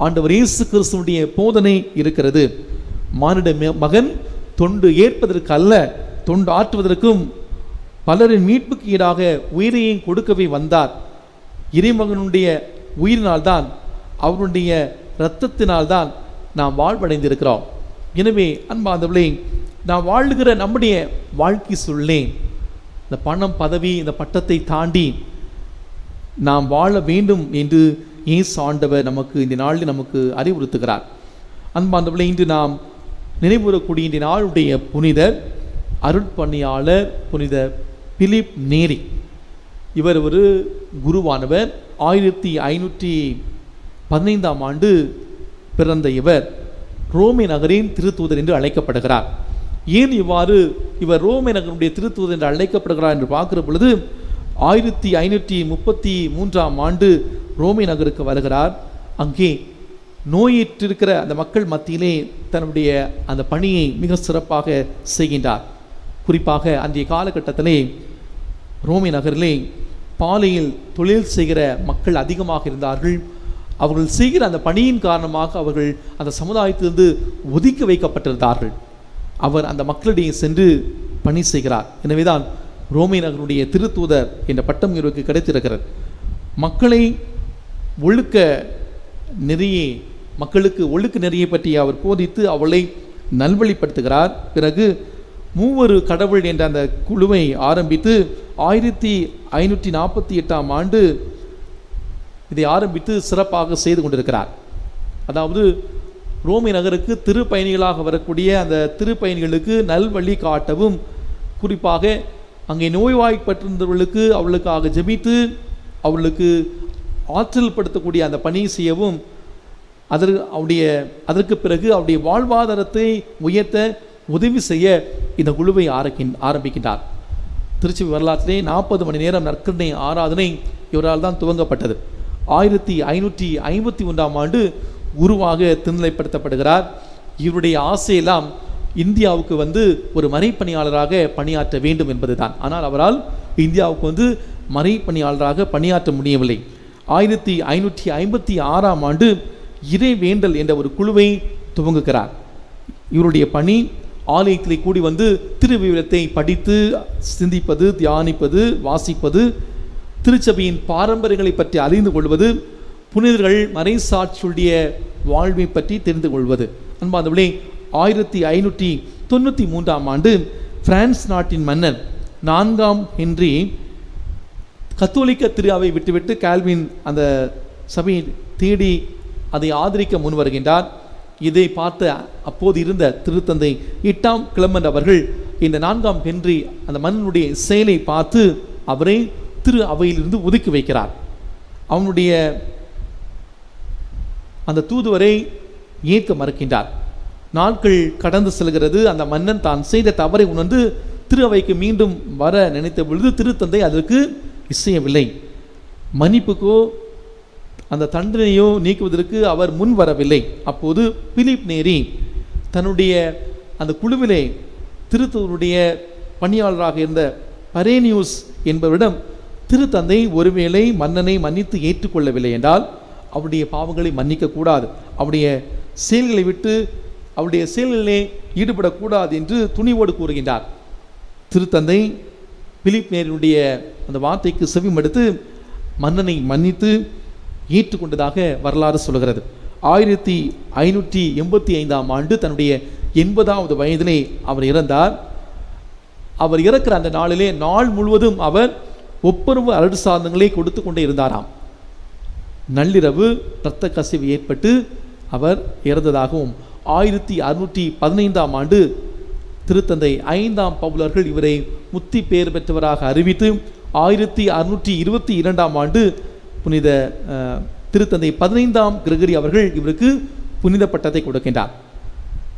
ஆண்டவர் இயேசு கிறிஸ்துவுடைய போதனை இருக்கிறது. மானிட மகன் தொண்டு ஏற்பதற்கு அல்ல, தொண்டு ஆற்றுவதற்கும் பலரின் மீட்புக்கு ஈடாக உயிரையும் கொடுக்கவே வந்தார். இறைமகனுடைய உயிரினால்தான், அவருடைய இரத்தத்தினால்தான் நாம் வாழ்வடைந்திருக்கிறோம். எனவே அன்பார்ந்தவர்களே, நாம் வாழுகிற நம்முடைய வாழ்க்கை சூழலே இந்த பணம், பதவி, இந்த பட்டத்தை தாண்டி நாம் வாழ வேண்டும் என்று இயேசு ஆண்டவர் நமக்கு இந்த நாளில் நமக்கு அறிவுறுத்துகிறார். அன்பார்ந்தவர்களே, இன்று நாம் நினைவுறக்கூடிய இந்த நாளுடைய புனிதர் அருட்பணியாளர் புனித பிலிப் நேரி. இவர் ஒரு குருவானவர். 1515ஆம் ஆண்டு பிறந்த இவர் ரோமை நகரின் திருத்தூதர் என்று அழைக்கப்படுகிறார். ஏன் இவ்வாறு இவர் ரோமை நகருடைய திருத்தூதர் என்று அழைக்கப்படுகிறார் என்று பார்க்கிற பொழுது 1533ஆம் ஆண்டு ரோமை நகருக்கு வருகிறார். அங்கே நோயிற்றிருக்கிற அந்த மக்கள் மத்தியிலே தன்னுடைய அந்த பணியை மிக சிறப்பாக செய்கின்றார். குறிப்பாக அன்றைய காலகட்டத்திலே ரோமை நகரிலே பாலையில் தொழில் செய்கிற மக்கள் அதிகமாக இருந்தார்கள். அவர்கள் செய்கிற அந்த பணியின் காரணமாக அவர்கள் அந்த சமுதாயத்திலிருந்து ஒதுக்கி வைக்கப்பட்டிருந்தார்கள். அவர் அந்த மக்களிடையே சென்று பணி செய்கிறார். எனவேதான் ரோமை நகருடைய திருத்தூதர் என்ற பட்டம் இவருக்கு கிடைத்திருக்கிறது. மக்களை ஒழுக்க நெறியை, மக்களுக்கு ஒழுக்க நெறியை பற்றி அவர் போதித்து அவளை நல்வழிப்படுத்துகிறார். பிறகு மூவரு கடவுள் என்ற அந்த குழுவை ஆரம்பித்து 1548ஆம் ஆண்டு இதை ஆரம்பித்து சிறப்பாக செய்து கொண்டிருக்கிறார். அதாவது ரோமை நகருக்கு திருப்பயணிகளாக வரக்கூடிய அந்த திருப்பயணிகளுக்கு நல்வழி காட்டவும், குறிப்பாக அங்கே நோய்வாய்ப்பட்டிருந்தவர்களுக்கு அவளுக்காக ஜெபித்து அவளுக்கு ஆற்றல் படுத்தக்கூடிய அந்த பணி செய்யவும், அதற்கு பிறகு அவருடைய வாழ்வாதாரத்தை உயர்த்த உதவி செய்ய இந்த குழுவை ஆரம்பிக்கின்றார். திருச்சி வரலாற்றிலே 40 மணி நேரம் நற்கருணை ஆராதனை இவரால் தான் துவங்கப்பட்டது. 1551ஆம் ஆண்டு குருவாக திருநிலைப்படுத்தப்படுகிறார். இவருடைய ஆசையெல்லாம் இந்தியாவுக்கு வந்து ஒரு மறைப்பணியாளராக பணியாற்ற வேண்டும் என்பதுதான். ஆனால் அவரால் இந்தியாவுக்கு மறைப்பணியாளராக பணியாற்ற முடியவில்லை. 1556ஆம் ஆண்டு இறைவேண்டல் என்ற ஒரு குழுவை துவங்குகிறார். இவருடைய பணி ஆலயத்திலே கூடி திருவிவிலியத்தை படித்து சிந்திப்பது, தியானிப்பது, வாசிப்பது, திருச்சபையின் பாரம்பரியங்களை பற்றி அறிந்து கொள்வது, புனிதர்கள் மறைசாட்சியுடைய வாழ்வை பற்றி தெரிந்து கொள்வது. அன்பார்ந்தவர்களே, 1593ஆம் ஆண்டு பிரான்ஸ் நாட்டின் மன்னர் 4ஆம் ஹென்றி கத்தோலிக்க திரு அவை விட்டுவிட்டு கால்வின் அந்த சபையை தேடி அதை ஆதரிக்க முன் வருகின்றார். இதை பார்த்த அப்போது இருந்த திருத்தந்தை 8ஆம் கிளமண்ட் அவர்கள் இந்த 4ஆம் ஹென்றி அந்த மன்னனுடைய செயலை பார்த்து அவரை திரு அவையிலிருந்து ஒதுக்கி வைக்கிறார். அவனுடைய அந்த தூதுவரை ஏற்க மறுக்கின்றார். நாட்கள் கடந்து செல்கிறது. அந்த மன்னன் தான் செய்த தவறை உணர்ந்து திரு அவைக்கு மீண்டும் வர நினைத்த பொழுது திருத்தந்தை அதற்கு இசையவில்லை. மன்னிப்புக்கோ அந்த தண்டனையோ நீக்குவதற்கு அவர் முன் வரவில்லை. அப்போது பிலிப் நேரி தன்னுடைய அந்த குழுவிலே திருத்தூதருடைய பணியாளராக இருந்த பரேனியூஸ் என்பவரிடம், திருத்தந்தை ஒருவேளை மன்னனை மன்னித்து ஏற்றுக்கொள்ளவில்லை என்றால் அவருடைய பாவங்களை மன்னிக்கக்கூடாது, அவருடைய செயல்களை விட்டு அவருடைய செயல்களிலே ஈடுபடக்கூடாது என்று துணிவோடு கூறுகின்றார். திருத்தந்தை பிலிப் நேரினுடைய அந்த வார்த்தைக்கு செவிமடுத்து மன்னனை மன்னித்து ஏற்றுக்கொண்டதாக வரலாறு சொல்கிறது. 1585ஆம் ஆண்டு தன்னுடைய 80வது வயதிலே அவர் இறந்தார். அவர் இறக்கிற அந்த நாளிலே நாள் முழுவதும் அவர் ஒப்புரவு அருள் சாதனங்களை கொடுத்து கொண்டே இருந்தாராம். நள்ளிரவு இரத்த கசிவு ஏற்பட்டு அவர் இறந்ததாகவும் 1615ஆம் ஆண்டு திருத்தந்தை 5ஆம் பவுலர்கள் இவரை முத்தி பேர் பெற்றவராக அறிவித்து 1622ஆம் ஆண்டு புனித திருத்தந்தை 15ஆம் கிரகரி அவர்கள் இவருக்கு புனித பட்டத்தை கொடுக்கின்றார்.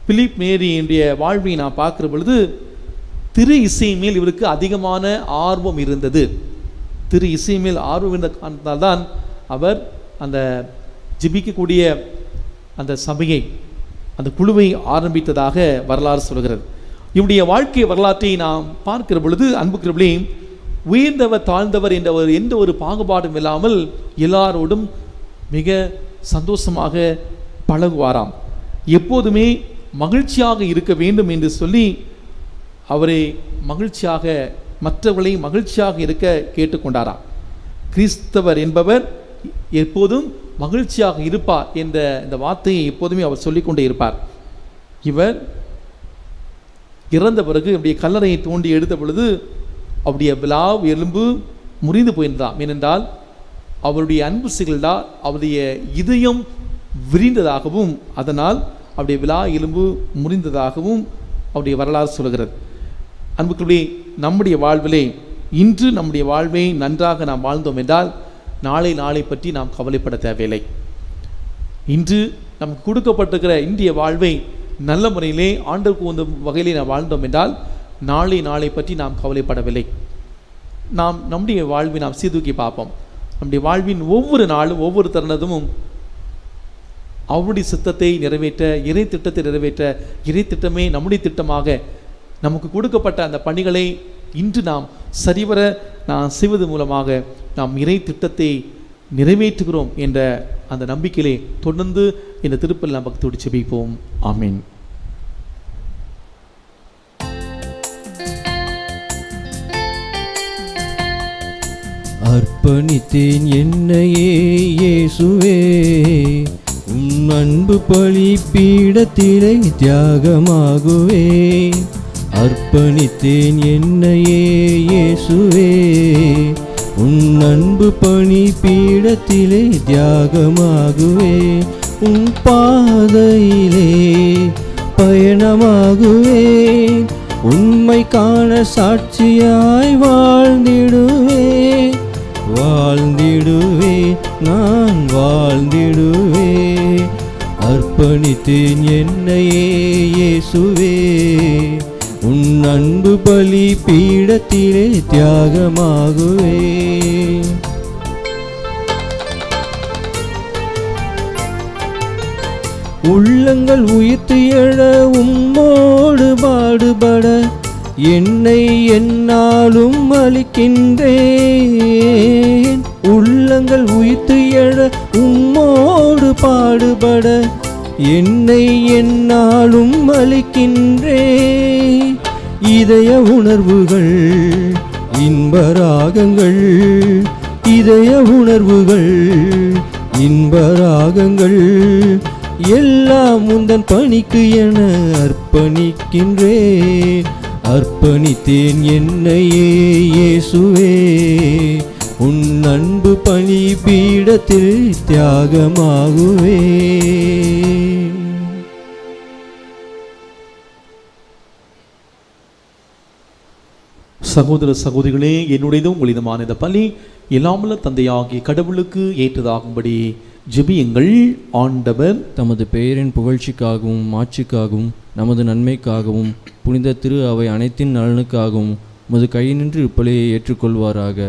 பிலிப் நேரியுடைய வாழ்வை நான் பார்க்கிற பொழுது திரு இசை மேல் இவருக்கு அதிகமான ஆர்வம் இருந்தது. திரு இசை மேல் ஆர்வம் இருந்த காரணத்தால்தான் அவர் அந்த ஜெபிக்கக்கூடிய அந்த சபையை, அந்த குழுவை ஆரம்பித்ததாக வரலாறு சொல்கிறது. இவருடைய வாழ்க்கை வரலாற்றை நாம் பார்க்கிற பொழுது அன்புக்குரியவர்களே, உயர்ந்தவர் தாழ்ந்தவர் என்ற எந்த ஒரு பாகுபாடும் இல்லாமல் எல்லாரோடும் மிக சந்தோஷமாக பழகுவாராம். எப்போதுமே மகிழ்ச்சியாக இருக்க வேண்டும் என்று சொல்லி அவரை மகிழ்ச்சியாக, மற்றவர்களை மகிழ்ச்சியாக இருக்க கேட்டுக்கொண்டாராம். கிறிஸ்தவர் என்பவர் எப்போதும் மகிழ்ச்சியாக இருப்பார் என்ற இந்த வார்த்தையை எப்போதுமே அவர் சொல்லிக்கொண்டே இருப்பார். இவர் இறந்த பிறகு அவருடைய கல்லறையை தோண்டி எடுத்த பொழுது அவருடைய விலா எலும்பு முறிந்து போயிருந்தார். ஏனென்றால் அவருடைய அன்பு சிகழ்ந்தால் அவருடைய இதயம் விரிந்ததாகவும் அதனால் அவருடைய விலா எலும்பு முறிந்ததாகவும் அவருடைய வரலாறு சொல்கிறது. அன்புக்குள்ளே, நம்முடைய வாழ்விலே இன்று நம்முடைய வாழ்வை நன்றாக நாம் வாழ்ந்தோம் என்றால் நாளை பற்றி நாம் கவலைப்பட தேவையில்லை. இன்று நமக்கு கொடுக்கப்பட்டிருக்கிற இந்திய வாழ்வை நல்ல முறையிலே ஆண்டவருக்கு உந்த வகையிலே நாம் வாழ்ந்தோம் என்றால் நாளை பற்றி நாம் கவலைப்படவில்லை. நாம் நம்முடைய வாழ்வை நாம் சீர்தூக்கி பார்ப்போம். நம்முடைய வாழ்வின் ஒவ்வொரு நாளும் ஒவ்வொரு தருணமும் அவருடைய சித்தத்தை நிறைவேற்ற, இறை திட்டத்தை நிறைவேற்ற, இறை திட்டமே நம்முடைய திட்டமாக நமக்கு கொடுக்கப்பட்ட அந்த பணிகளை இன்று நாம் சரிவர நாம் செய்வது மூலமாக நாம் இறை திட்டத்தை நிறைவேற்றுகிறோம் என்ற அந்த நம்பிக்கையிலே தொடர்ந்து இந்த திருப்பலி நாம் பக்தியோடு ஜெபிப்போம். ஆமீன். அர்ப்பணித்தேன் என்னையே இயேசுவே, உன் அன்பு பலிபீடத்திலே தியாகமாகுவே. அர்ப்பணித்தேன் என்னையே இயேசுவே, உன் அன்பு பலிபீடத்திலே தியாகமாகுவே. உன் பாதையிலே பயணமாகுவே, உண்மை காண சாட்சியாய் வாழ்ந்திடுவே. நான் வாழ்ந்திடுவே. அர்ப்பணித்தேன் என்னையே இயேசுவே, உன் அன்பு பலி பீடத்திலே தியாகமாகுவே. உள்ளங்கள் உயிர்த்து எழ உம்மோடு பாடுபட என்னை என்னாலும் அளிக்கின்றேன். உள்ளங்கள் உயிர்த்து எழ உம்மோடு பாடுபட என்னை என்னாலும் அளிக்கின்றேன். இதய உணர்வுகள் இன்பராகங்கள், இதய உணர்வுகள் இன்பராகங்கள் எல்லாம் உந்தன் பணிக்கு என அர்ப்பணிக்கின்றேன். அர்ப்பணித்தேன் என்னையே இயேசுவே, உன் அன்பு பணி பீடத்தில் தியாகமாகுவே. சகோதர சகோதரிகளே, என்னுடையதும் உங்களிதமான இந்த பலி எல்லாமல்ல தந்தையாகிய கடவுளுக்கு ஏற்றதாகும்படி ஜெபியுங்கள். ஆண்டவர் தமது பெயரின் புகழ்ச்சிக்காகவும் மாட்சிக்காகவும் நமது நன்மைக்காகவும் புனித திரு அவை அனைத்தின் நலனுக்காகவும் உமது கையினின்று இப்பலியை ஏற்றுக்கொள்வாராக.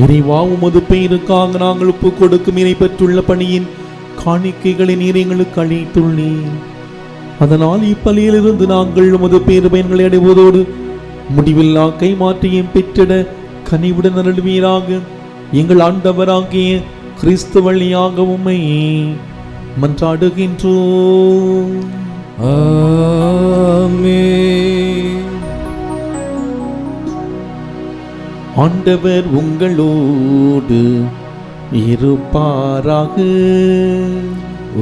இறைவா, உமது பெயருக்காக நாங்கள் ஒப்பு கொடுக்கும் இறை பெற்றுள்ள பணியின் காணிக்கைகளை நீர் எங்களுக்கு அளித்துள்ளீர். அதனால் இப்பலியிலிருந்து நாங்கள் உமது பேரு பயன்களை அடைவதோடு முடிவில்லா கைமாற்றியும் பெற்றிட கனிவுடன் அருள்வீராக. எங்கள் ஆண்டவராகிய கிறிஸ்து வழியாக உம்மை மன்றாடுகின்றோம். ஆமென். ஆண்டவர் உங்களோடு இருப்பாராக.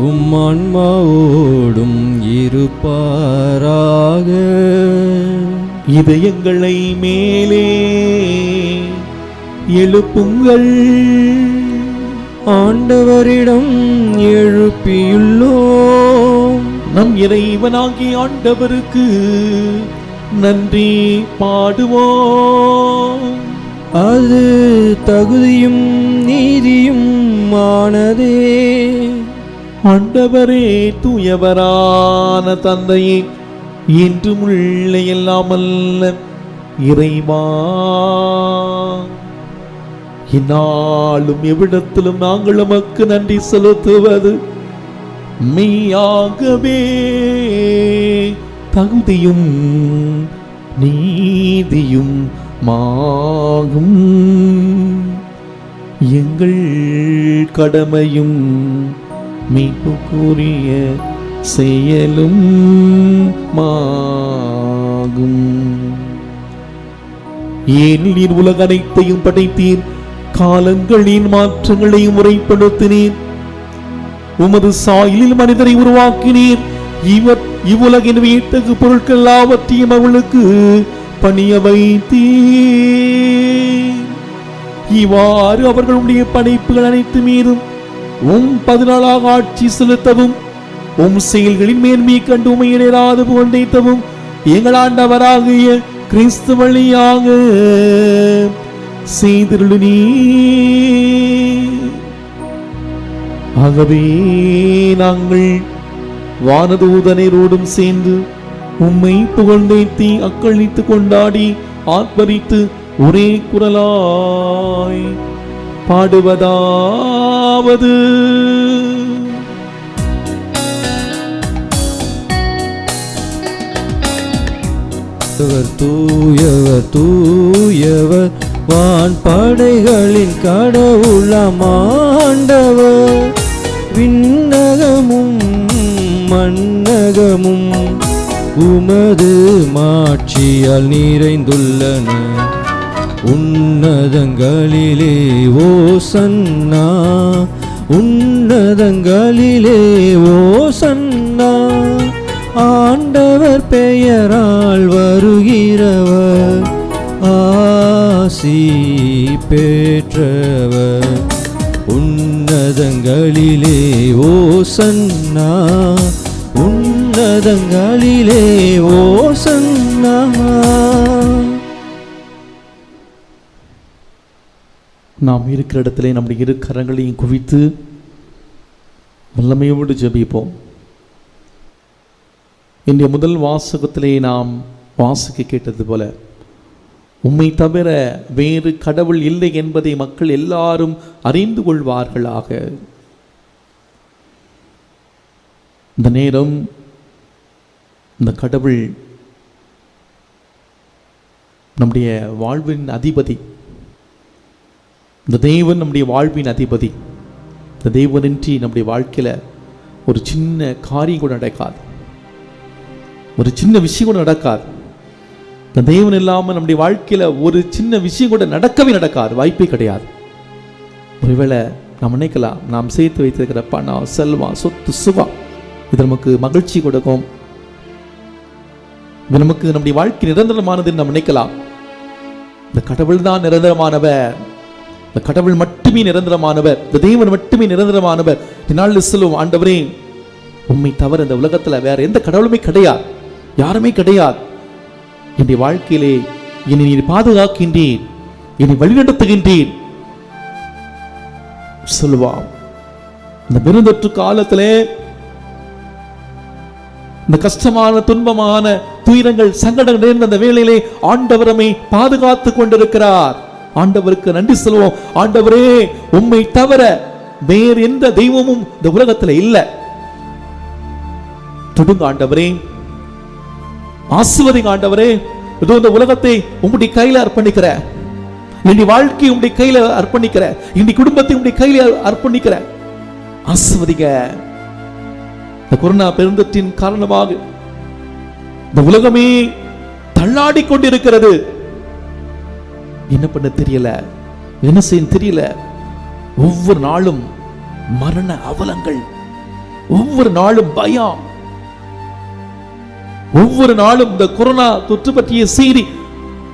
உம் ஆன்மாவோடும் இருப்பாராக. இதயங்களை மேலே எழுப்புங்கள், ஆண்டவரிடம் எழுப்பியுள்ளோம். நம் இறைவனாகிய ஆண்டவருக்கு நன்றி பாடுவோம். அது தகுதியும் நீதியும் ஆனதே. ஆண்டவரே, தூயவரான தந்தையே, என்றும் உள்ள எல்லாமல்ல இறைவா, இந்நாளும் எவ்விடத்திலும் நாங்கள் உமக்கு நன்றி செலுத்துவது மெய்யாகவே தகுதியும் நீதியும் மாகும். எங்கள் கடமையும் மீட்புக்குரிய செயலும் மாகும். ஏனெனில் உலக அனைத்தையும் படைத்தீர், காலங்களின் மாற்றங்களையும் முறைப்படுத்தினீர், உமது சாயலில் மனிதரை உருவாக்கினீர். இவ்வுலகின் வீட்டுக்கு பொருட்கள் எல்லாவற்றையும் அவளுக்கு பணிய வைத்தீர். இவ்வாறு அவர்களுடைய படைப்புகள் அனைத்து மீதும் 14 ஆட்சி செலுத்தவும் செயல்களின் மேன்மையை கண்டு உமையினராது புகழ்ந்தேத்தவும் எங்கள் ஆண்டவராகிய கிறிஸ்து வழியாக செய்திருளீர். ஆகவே நாங்கள் வானதூதனரோடும் சேர்ந்து உம்மை புகழ்ந்தேத்தி அக்களித்து கொண்டாடி ஆர்ப்பரித்து ஒரே குரலாய் பாடுவதாவது: தூயவர் தூயவர் வான் படைகளின் கடவுளாம் ஆண்டவர், விண்ணகமும் மண்ணகமும் உமது மாட்சியால் நிறைந்துள்ளன. உன்னதங்களிலே ஓசன்னா, உன்னதங்களிலே ஓசன்னா. ஆண்டவர் பெயரால் வருகிறவர் ஆசி பெற்றவர். உன்னதங்களிலே ஓசன்னா, உன்னதங்களிலே ஓசன்னா. நாம் இருக்கிற இடத்திலே நம்முடைய இரு கரங்களையும் குவித்து வல்லமையோடு ஜெபிப்போம். இன்றைய முதல் வாசகத்திலே நாம் வாசிக்க கேட்டது போல, உம்மை தவிர வேறு கடவுள் இல்லை என்பதை மக்கள் எல்லாரும் அறிந்து கொள்வார்களாக. இந்த நேரம் இந்த கடவுள் நம்முடைய வாழ்வின் அதிபதி. இந்த தேவன் நம்முடைய வாழ்வின் அதிபதி. இந்த தேவனின்றி நம்முடைய வாழ்க்கையில் ஒரு சின்ன காரியம் கூட நடக்காது, ஒரு சின்ன விஷயம் கூட நடக்காது. இந்த தேவன் இல்லாமல் நம்முடைய வாழ்க்கையில் ஒரு சின்ன விஷயம் கூட நடக்கவே நடக்காது, வாய்ப்பே கிடையாது. ஒருவேளை நாம் நினைக்கலாம், நாம் சேர்த்து வைத்திருக்கிற பணம், செல்வம், சொத்து, சுகம் இது நமக்கு மகிழ்ச்சி கொடுக்கும், இது நமக்கு நம்முடைய வாழ்க்கை நிரந்தரமானதுன்னு நாம் நினைக்கலாம். இந்த கடவுள் தான் நிரந்தரமானவர், இந்த கடவுள் மட்டுமே நிரந்தரமானவர், இந்த தேவன் மட்டுமே நிரந்தரமானவர். இதனால் சொல்லுவோம், ஆண்டவரே உம்மை தவிர இந்த உலகத்தில் வேற எந்த கடவுளுமே கிடையாது, யாருமே கிடையாது. என்னுடைய வாழ்க்கையிலே என்னை நீர் பாதுகாக்கின்றீர், என்னை வழிநடத்துகின்றீர் சொல்லுவான். இந்த பெருந்தொற்று காலத்திலே, இந்த கஷ்டமான துன்பமான துயரங்கள் சங்கடங்கள் நேர்ந்த அந்த வேளையிலே ஆண்டவரமை பாதுகாத்து கொண்டிருக்கிறார். ஆண்டவருக்கு நன்றி சொல்லுவோம். ஆண்டவரே உம்மை தவிர வேறு எந்த தெய்வமும் இந்த உலகத்துல இல்லை. தொடுங்க ஆண்டவரே, ஆசீர்வதிங்க ஆண்டவரே. இதோ இந்த உலகத்தை உங்களுடைய கையில அர்ப்பணிக்கிற, என்னுடைய வாழ்க்கையை உங்களுடைய கையில அர்ப்பணிக்கிற, என்னுடைய குடும்பத்தை உங்களுடைய கையில அர்ப்பணிக்கிற, ஆசீர்வதிங்க. இந்த கொரோனா பெருந்தொற்றின் காரணமாக இந்த உலகமே தள்ளாடி கொண்டிருக்கிறது. என்ன பண்ண தெரியல, என்ன செய்ய தெரியல. ஒவ்வொரு நாளும் மரண அவலங்கள், ஒவ்வொரு நாளும் பயம், ஒவ்வொரு நாளும் இந்த கொரோனா தொற்று பற்றிய செய்தி,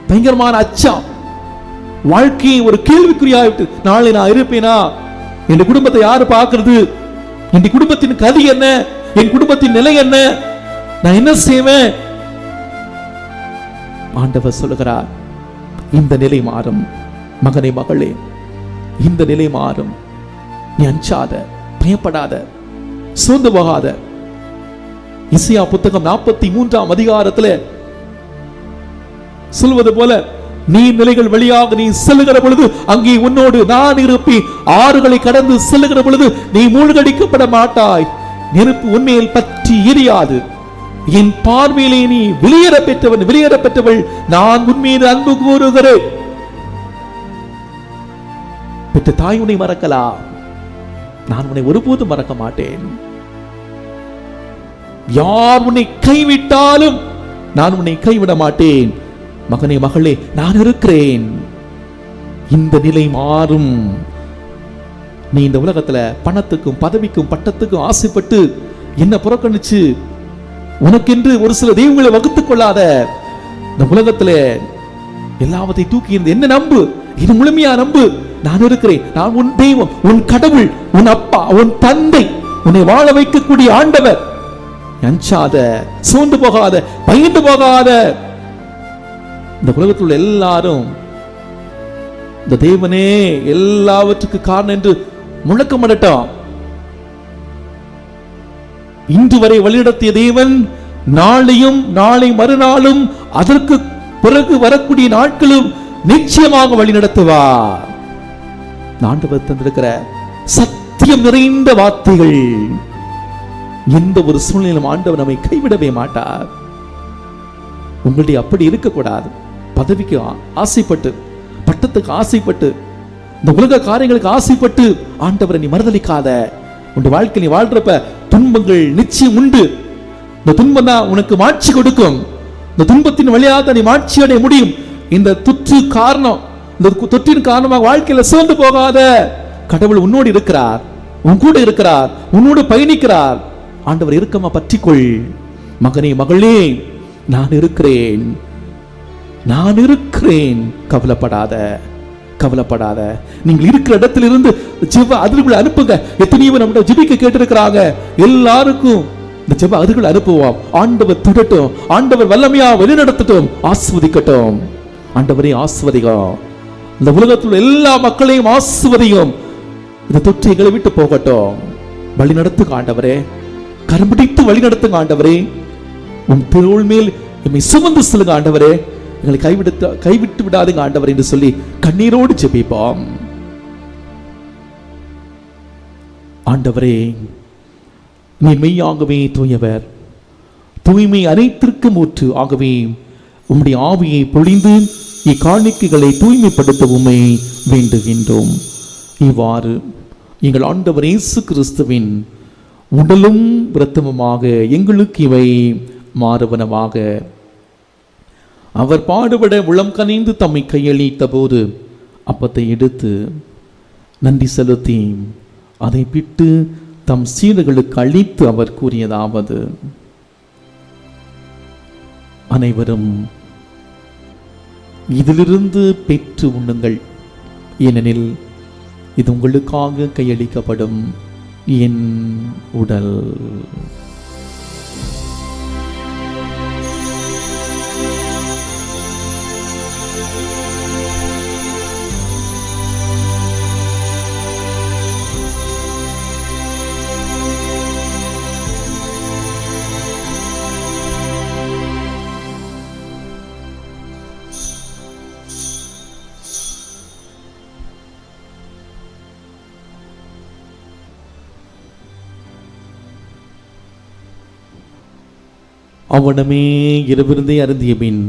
பயங்கரமான அச்சம், வாழ்க்கையை ஒரு கேள்விக்குறியாயிட்டு. நாளை நான் இருப்பேனா, என் குடும்பத்தை யாரு பார்க்கிறது, என் குடும்பத்தின் கதி என்ன, என் குடும்பத்தின் நிலை என்ன, நான் என்ன செய்வேன்? ஆண்டவர் சொல்லுகிறார், இந்த நிலை மாறும் மகனே, மகளே, இந்த நிலை மாறும். நீ அஞ்சாத, பயப்படாத, சோர்ந்து போகாத. இசையா புத்தகம் 43ஆம் அதிகாரத்தில் சொல்வது போல, நீர்நிலைகள் வழியாக நீ செல்லுகிற பொழுது அங்கே உன்னோடு நான் இருப்பேன், ஆறுகளை கடந்து செல்லுகிற பொழுது நீ மூழ்கடிக்கப்பட மாட்டாய், நெருப்பு உன்மேல் பற்றி எரியாது, என் பார்வையிலே நீ வெளியேற பெற்றவன், வெளியேற பெற்றவள். நான் உன் மீது அன்பு கூறுகிறேன். பெற்ற தாய் உன்னை மறக்கலாம், நான் உன்னை ஒருபோதும் மறக்க மாட்டேன். யார் உன்னை கைவிட்டாலும் நான் உன்னை கைவிட மாட்டேன். மகனே, மகளே, நான் இருக்கிறேன். இந்த நிலை மாறும். நீ இந்த உலகத்துல பணத்துக்கும் பதவிக்கும் பட்டத்துக்கும் ஆசைப்பட்டு என்ன புறக்கணிச்சு உனக்கென்று ஒரு சில தெய்வங்களை வகுத்துக் கொள்ளாத. இந்த உலகத்துல எல்லாவற்றை தூக்கி இருந்து என்ன நம்பு, இது முழுமையா நம்பு. நான் இருக்கிறேன். நான் உன் தெய்வம், உன் கடவுள், உன் அப்பா, உன் தந்தை, உன்னை வாழ வைக்கக்கூடிய ஆண்டவர். அஞ்சாத, சோர்ந்து போகாத, பயந்து போகாத. இந்த உலகத்தில் உள்ள எல்லாரும் இந்த தேவனே எல்லாவற்றுக்கு காரணம் என்று முழக்கமிடட்டும். இன்று வரை வழிநடத்திய தேவன் நாளையும் நாளை மறுநாளும் அதற்கு பிறகு வரக்கூடிய நாட்களும் நிச்சயமாக வழிநடத்துவார். ஆண்டவர் தந்திருக்கிற சத்தியம் நிறைந்த வார்த்தைகள். எந்த ஒரு சூழ்நிலையிலும் ஆண்டவர் நம்மை கைவிடவே மாட்டார். உங்களுடைய அப்படி இருக்கக்கூடாது. பதவிக்கு ஆசைப்பட்டு, பட்டத்துக்கு ஆசைப்பட்டு, இந்த உலக காரியங்களுக்கு ஆசைப்பட்டு ஆண்டவரை நீ மறுதலிக்காத. உன் வாழ்க்கை நீ வாழ்றப்ப துன்பங்கள் நிச்சயம் உண்டு. இந்த துன்பம் தான் உனக்கு மாட்சி கொடுக்கும். இந்த துன்பத்தின் வழியாக நீ மாட்சி அடைய முடியும். இந்த தொற்று காரணம், இந்த தொற்றின் காரணமாக வாழ்க்கையில சோர்ந்து போகாத. கடவுள் உன்னோடு இருக்கிறார், உன் கூட இருக்கிறார், உன்னோடு பயணிக்கிறார். ஆண்டவர் இருக்கமா பற்றிக்கொள். மகனே, மகளே, நான் இருக்கிறேன், நான் இருக்கிறேன். கவலைப்படாத, கவலைப்படாத. நீங்கள் இருக்கிற இடத்திலிருந்து ஜெப அதிர்வுகளை அனுப்புங்க. எத்தனையோ நம்ம ஜெபிக்க கேட்டிருக்கிறாங்க. எல்லாருக்கும் இந்த ஜெப அதிர்வுகளை அனுப்புவோம். ஆண்டவர் தொடட்டும், ஆண்டவர் வல்லமையா வழிநடத்தட்டும், ஆஸ்வதிக்கட்டும். ஆண்டவரே ஆஸ்வதிகம். இந்த உலகத்தில் எல்லா மக்களையும் ஆஸ்வதியும். இந்த தொற்று எங்களை விட்டு போகட்டும். வழி நடத்துங்க ஆண்டவரே, கரம்பிடித்து வழி நடத்துங்க ஆண்டவரே. உன் திருவுள் மேல் எம்மை சுமந்து செல்லுங்க ஆண்டவரே. எங்களை கைவிட்டு விடாதுங்க ஆண்டவர் என்று சொல்லி கண்ணீரோடு ஜெபிப்போம். ஆண்டவரே, நீ மெய்யாகவே தூயவர், தூய்மை அனைத்திற்கும் ஊற்று. ஆகவே உம்முடைய ஆவியை பொழிந்து இக்காணிக்கைகளை தூய்மைப்படுத்த உம்மை வேண்டுகின்றோம். இவ்வாறு எங்கள் ஆண்டவர் இயேசு கிறிஸ்துவின் உடலும் இரத்தமுமாக எங்களுக்கு இவை மாறுவனவாக. அவர் பாடுபட உளம் கனிந்து தம்மை கையளித்த போது அப்பத்தை எடுத்து நன்றி செலுத்தி அதை பிட்டு தம் சீடர்களுக்கு அளித்து அவர் கூறியதாவது: அனைவரும் இதிலிருந்து பெற்று உண்ணுங்கள், ஏனெனில் இது உங்களுக்காக கையளிக்கப்படும் என் உடல். அவனமே இரவிருந்தை அருந்திய பின்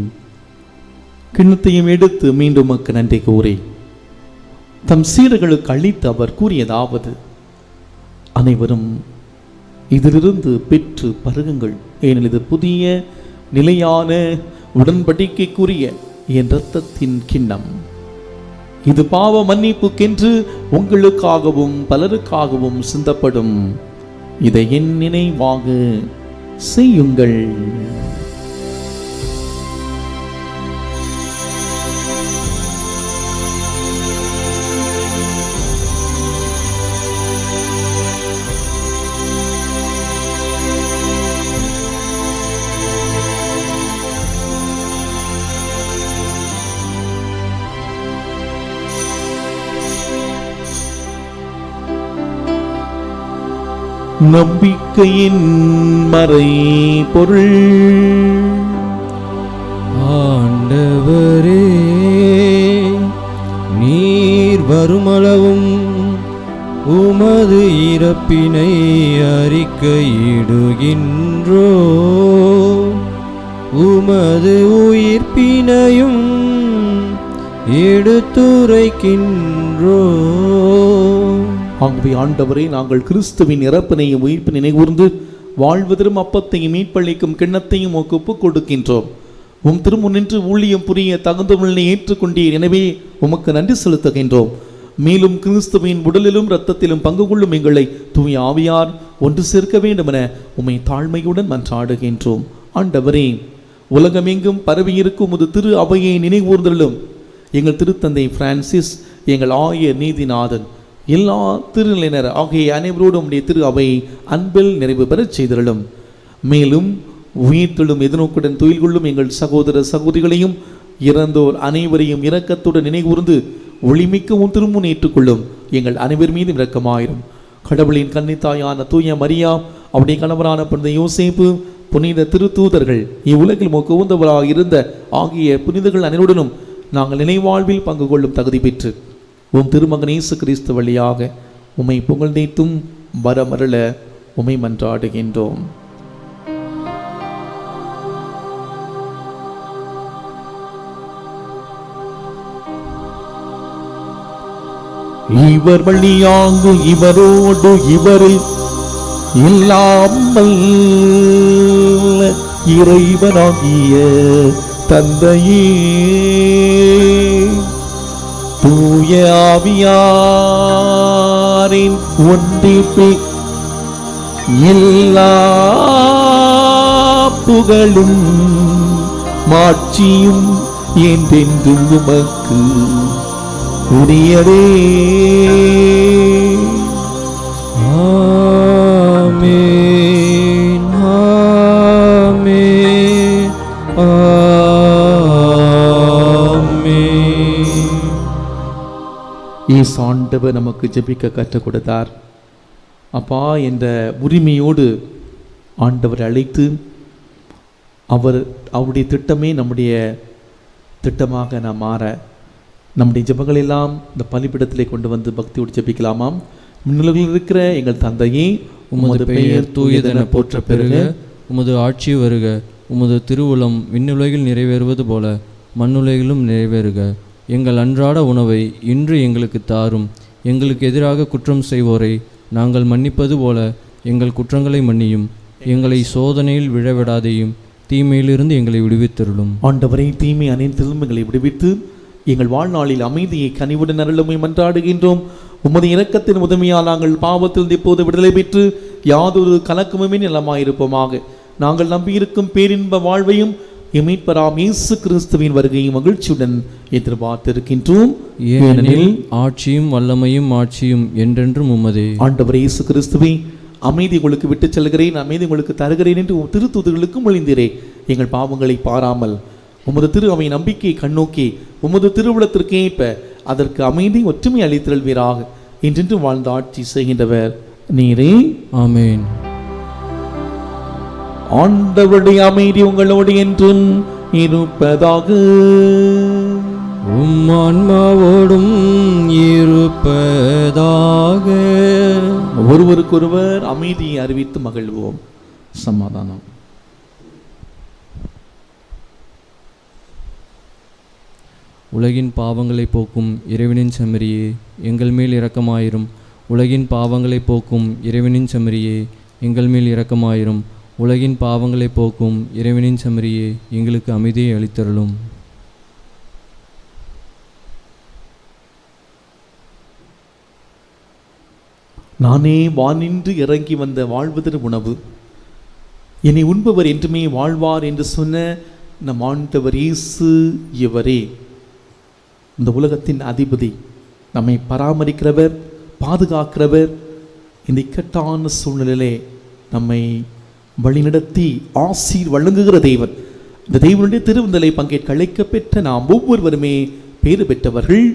கிண்ணத்தையும் எடுத்து மீண்டும் உமக்கு நன்றி கூறி தம் சீடர்களுக்கு அளித்து அவர் கூறியதாவது: அனைவரும் இதிலிருந்து பெற்று பருகுங்கள், ஏனெனில் இது புதிய நிலையான உடன்படிக்கைக்குரிய என் இரத்தத்தின் கிண்ணம். இது பாவ மன்னிப்புக்கென்று உங்களுக்காகவும் பலருக்காகவும் சிந்தப்படும். இதை என் நினைவாக செய்யுங்கள். நம்பிக்கையின் மறை பொருள். ஆண்டவரே, நீர் வருமளவும் உமது இறப்பினை அறிக்கையிடுகின்றோம். உமது உயிர்ப்பினையும் எடுத்துரைக்கின்றோம். ஆகவே ஆண்டவரே, நாங்கள் கிறிஸ்துவின் இறப்பினையும் உயிர்ப்பு நினைகூர்ந்து வாழ்வதரும் அப்பத்தையும் மீட்பளிக்கும் கிண்ணத்தையும் உமக்கு ஒப்புக் கொடுக்கின்றோம். உம் திருமுன்னின்று ஊழியம் புரிய தகுந்தவனை ஏற்றுக்கொண்டீர். எனவே உமக்கு நன்றி செலுத்துகின்றோம். மேலும் கிறிஸ்துவின் உடலிலும் இரத்தத்திலும் பங்கு கொள்ளும் எங்களை தூய ஆவியார் ஒன்று சேர்க்க வேண்டும் என உம்மை தாழ்மையுடன் மன்றாடுகின்றோம். ஆண்டவரே, உலகமெங்கும் பரவியிருக்கும் உமது திரு அவையை நினைவூர்ந்தலும். எங்கள் திருத்தந்தை பிரான்சிஸ், எங்கள் ஆயர் நீதிநாதன், எல்லா திருநிலையினர் ஆகிய அனைவரோடும் உடைய திரு அவையை அன்பில் நிறைவு பெறச் செய்திருளும். மேலும் உயிர்த்தெழும் எதிர்நோக்குடன் துயில் கொள்ளும் எங்கள் சகோதர சகோதரிகளையும் இறந்தோர் அனைவரையும் இரக்கத்துடன் நினைகூர்ந்து ஒளிமிக்க உன் திருமுன் ஏற்றுக்கொள்ளும். எங்கள் அனைவர் மீதும் இரக்கமாயிரும். கடவுளின் கன்னித்தாயான தூய மரியா, அவருடைய கணவரான புனித யோசேப்பு, புனித திருத்தூதர்கள், இவ்வுலகில் உகந்தவராக இருந்த ஆகிய புனிதர்கள் அனைவருடனும் நாங்கள் நினைவாழ்வில் பங்கு கொள்ளும் தகுதி பெற்று உம் திருமகன் இயேசு கிறிஸ்து வழியாக உம்மை புகழ்ந்தேத்தும் வரமருள உம்மை மன்றாடுகின்றோம். இவர் வழியாங்கு இவரோடு இவரில் இல்லாமல் இறைவனாகிய தந்தையே, தூய ஆவியாரின் ஒன்றிப்பில் எல்லா புகழும் மாட்சியும் என்றென்றும் உமக்கு உரியதே. ஆமென், ஆமென், ஆமென். இயேசு ஆண்டவர் நமக்கு ஜெபிக்க கற்றுக் கொடுத்தார். அப்பா என்ற உரிமையோடு ஆண்டவர் அழைத்து அவருடைய திட்டமே நம்முடைய திட்டமாக நாம் மாற நம்முடைய ஜெபங்கள் எல்லாம் இந்த பலிபீடத்திலே கொண்டு வந்து பக்தியோடு ஜெபிக்கலாமாம். முன்னுலகில் இருக்கிற எங்கள் தந்தையே, உமது பெயர் தூயதென போற்ற பெருக, உமது ஆட்சி வருக, உமது திருவுளம் விண்ணுலகில் நிறைவேறுவது போல மண்ணுலகிலும் நிறைவேறுக. எங்கள் அன்றாட உணவை இன்று எங்களுக்கு தாரும். எங்களுக்கு எதிராக குற்றம் செய்வோரை நாங்கள் மன்னிப்பது போல எங்கள் குற்றங்களை மன்னியும். எங்களை சோதனையில் விழவிடாதையும் தீமையிலிருந்து எங்களை விடுவித்தருளும். ஆண்டவரை, தீமை அனைத்திலும் எங்களை விடுவித்து எங்கள் வாழ்நாளில் அமைதியை கனிவுடன் அருளுமை மன்றாடுகின்றோம். உமது இரக்கத்தின் உதவியால் நாங்கள் பாவத்தில் இப்போது விடுதலை பெற்று யாதொரு கலக்கமுமே நலமாயிருப்போமாக. நாங்கள் நம்பியிருக்கும் பேரின்ப வாழ்வையும் மீட்பராம் இயேசு கிறிஸ்துவின் வருகையும் மகிழ்ச்சியுடன் எதிர்பார்த்திருக்கின்றோம். ஏனெனில் ஆட்சியும் வல்லமையும் ஆட்சியும் என்றென்றும் உமதே. ஆண்டவர் இயேசு கிறிஸ்துவே, அமைதி உங்களுக்கு விட்டுச் செல்கிறேன், அமைதி உங்களுக்கு தருகிறேன் என்று திருத்தூதர்களுக்கு மொழிந்தீரே. எங்கள் பாவங்களை பாராமல் உமது திரு அவை நம்பிக்கையை கண்ணோக்கி உமது திருவுளத்திற்கு ஏற்ப அதற்கு அமைதி ஒற்றுமை அளித்தல்வீராக. இன்றென்று வாழ்ந்த ஆட்சி செய்கின்றவர் நீரே. ஆமென். ஆண்டவருடைய அமைதி உங்களோடு என்றும் இருப்பதாக. உம் ஆன்மாவோடும் இருப்பதாக. ஒருவருக்கொருவர் அமைதியை அறிவித்து மகிழ்வோம். சமாதானம். உலகின் பாவங்களை போக்கும் இறைவனின் செம்மறியே, எங்கள் மேல் இரக்கமாயிரும். உலகின் பாவங்களை போக்கும் இறைவனின் செம்மறியே, எங்கள் மேல் இரக்கமாயிரும். உலகின் பாவங்களை போக்கும் இறைவனின் செம்மறியே, எங்களுக்கு அமைதியை அளித்தருளும். நானே வானின்று இறங்கி வந்த வாழ்வதற்கு உணவு, என்னை உண்பவர் என்றுமே வாழ்வார் என்று சொன்ன நம் ஆண்டவர் இயேசு இவரே. இந்த உலகத்தின் அதிபதி, நம்மை பராமரிக்கிறவர், பாதுகாக்கிறவர், இந்த இக்கட்டான சூழ்நிலையிலே நம்மை வழிநடத்தி ஆசீர் வழங்குகிற தேவன். இந்த தேவனுடைய திருவிருந்திலே பங்கேற்க அழைக்க பெற்ற நாம் ஒவ்வொருவருமே பேறு பெற்றவர்கள்.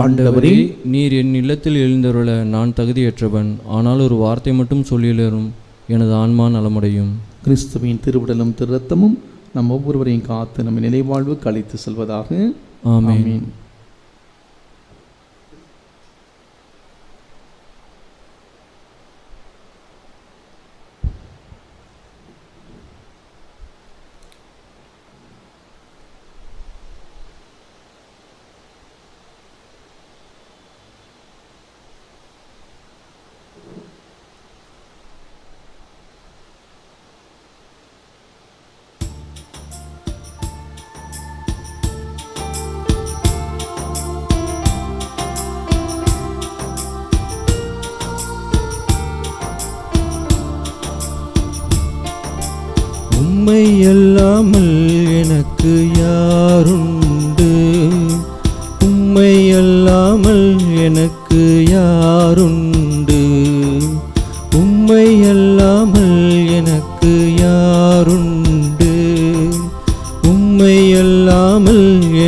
ஆண்டவரே, நீர் என் இல்லத்தில் எழுந்தருள நான் தகுதியற்றவன். ஆனால் ஒரு வார்த்தை மட்டும் சொல்லியலும் எனது ஆன்மா நலமடையும். கிறிஸ்துவின் திருவுடலும் திரு இரத்தமும் நம் ஒவ்வொருவரையும் காத்து நம்மை நிலைவாழ்வுக்கு அழைத்து செல்வதாக. ஆமென்.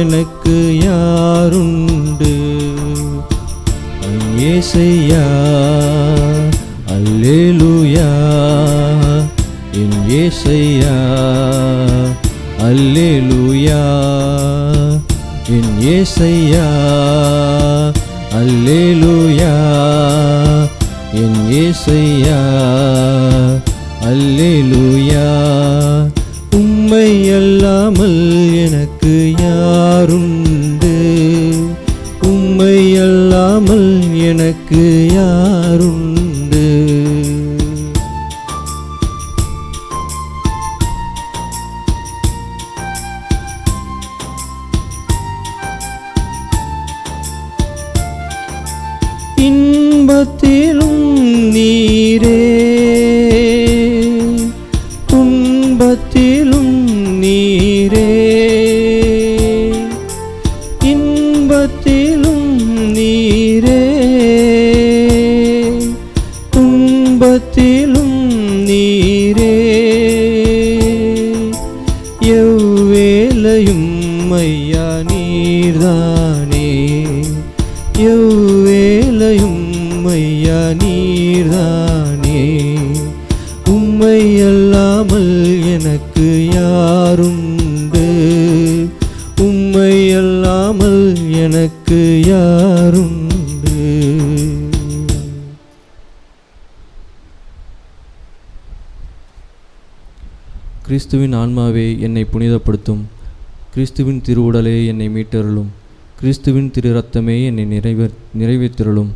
எனக்கு யாருண்டு? இயேசையா அல்லேலூயா, என் இயேசையா அல்லேலூயா, என் இயேசையா அல்லேலூயா, என் இயேசையா அல்லேலூயா. உம்மை அல்லாமல் எனக்கு யாருண்டு? உம்மை அல்லாமல் எனக்கு யாருண்டு? இன்பத்திலும் நீரே, துன்பத்திலும் நீரே, இன்பத்திலும் நீரே, துன்பத்திலும் நீரே, எவ்வேளையும் ஐயா நீர்தானே, எவ்வேளையும் ஐயா நீர்தானே. உம்மை அல்லாமல் எனக்கு யாருண்டு? உம்மை அல்லாமல் எனக்கு யாருண்டு? கிறிஸ்துவின் ஆன்மாவே என்னை புனிதப்படுத்தும். கிறிஸ்துவின் திருவுடலே என்னை மீட்டருளும். கிறிஸ்துவின் திரு இரத்தமே என்னை நிறைவேற்றருளும்.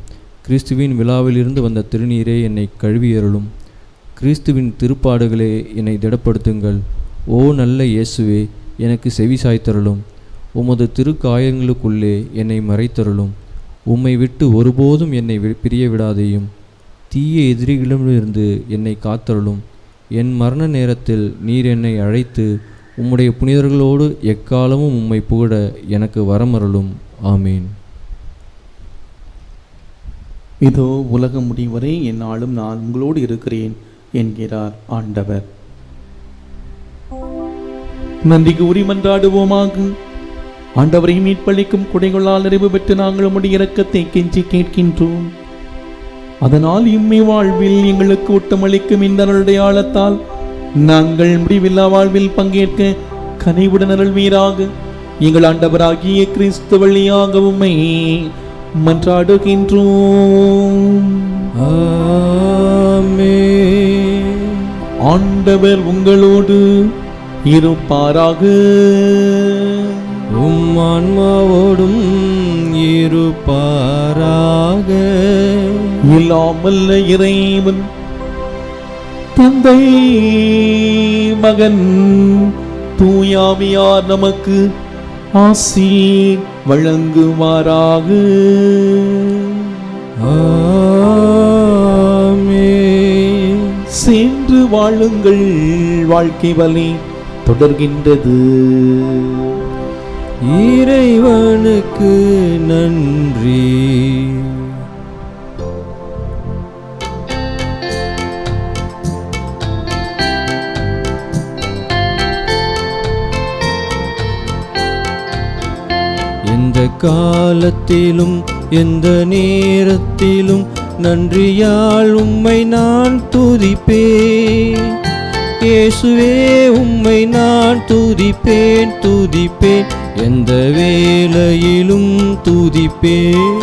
கிறிஸ்துவின் விழாவிலிருந்து வந்த திருநீரே என்னை கழுவியருளும். கிறிஸ்துவின் திருப்பாடுகளே என்னை திடப்படுத்துங்கள். ஓ நல்ல இயேசுவே, எனக்கு செவி சாய்த்தருளும். உமது திருக்காயங்களுக்குள்ளே என்னை மறைத்தருளும். உம்மை விட்டு ஒருபோதும் என்னை பிரிய விடாதேயும். தீய எதிரிகளிடமிருந்து என்னை காத்தருளும். என் மரண நேரத்தில் நீர் என்னை அழைத்து உம்முடைய புனிதர்களோடு எக்காலமும் உம்மை புகழ எனக்கு வரமருளும். ஆமீன். இதோ உலகம் முடிவரை என்னாலும் நான் உங்களோடு இருக்கிறேன் என்கிறார் ஆண்டவர். நன்றி கூறி மன்றாடுவோமாக. ஆண்டவரை மீட்பளிக்கும் குடைகளால் நிறைவு பெற்று நாங்கள் உம்முடைய இரக்கத்தை கெஞ்சி கேட்கின்றோம். அதனால் இம்மை வாழ்வில் எங்களுக்கு ஊட்டமளிக்கும் இந்த அருளுடையாளத்தால் நாங்கள் முடிவில்லா வாழ்வில் பங்கேற்க கனிவுடன் அருள்வீராக. எங்கள் ஆண்டவராகிய கிறிஸ்து வழியாக உம்மை மன்றாடுகின்றோம். ஆமென். ஆண்டவர் உங்களோடு இருப்பாராக. உம் ஆன்மாவோடும் இருப்பாராக. இல்லாமல்ல இறைவன் தந்தை, மகன், தூயாவியார் நமக்கு ஆசி வழங்குமாறாக. ஆமென். சென்று வாழுங்கள், வாழ்க்கை வழி தொடர்கின்றது. இறைவனுக்கு நன்றி. எந்த காலத்திலும் எந்த நேரத்திலும் நன்றியால் உம்மை நான் துதிப்பேன். இயேசுவே, உம்மை நான் துதிப்பேன் துதிப்பேன், எந்த வேளையிலும் துதிப்பேன்.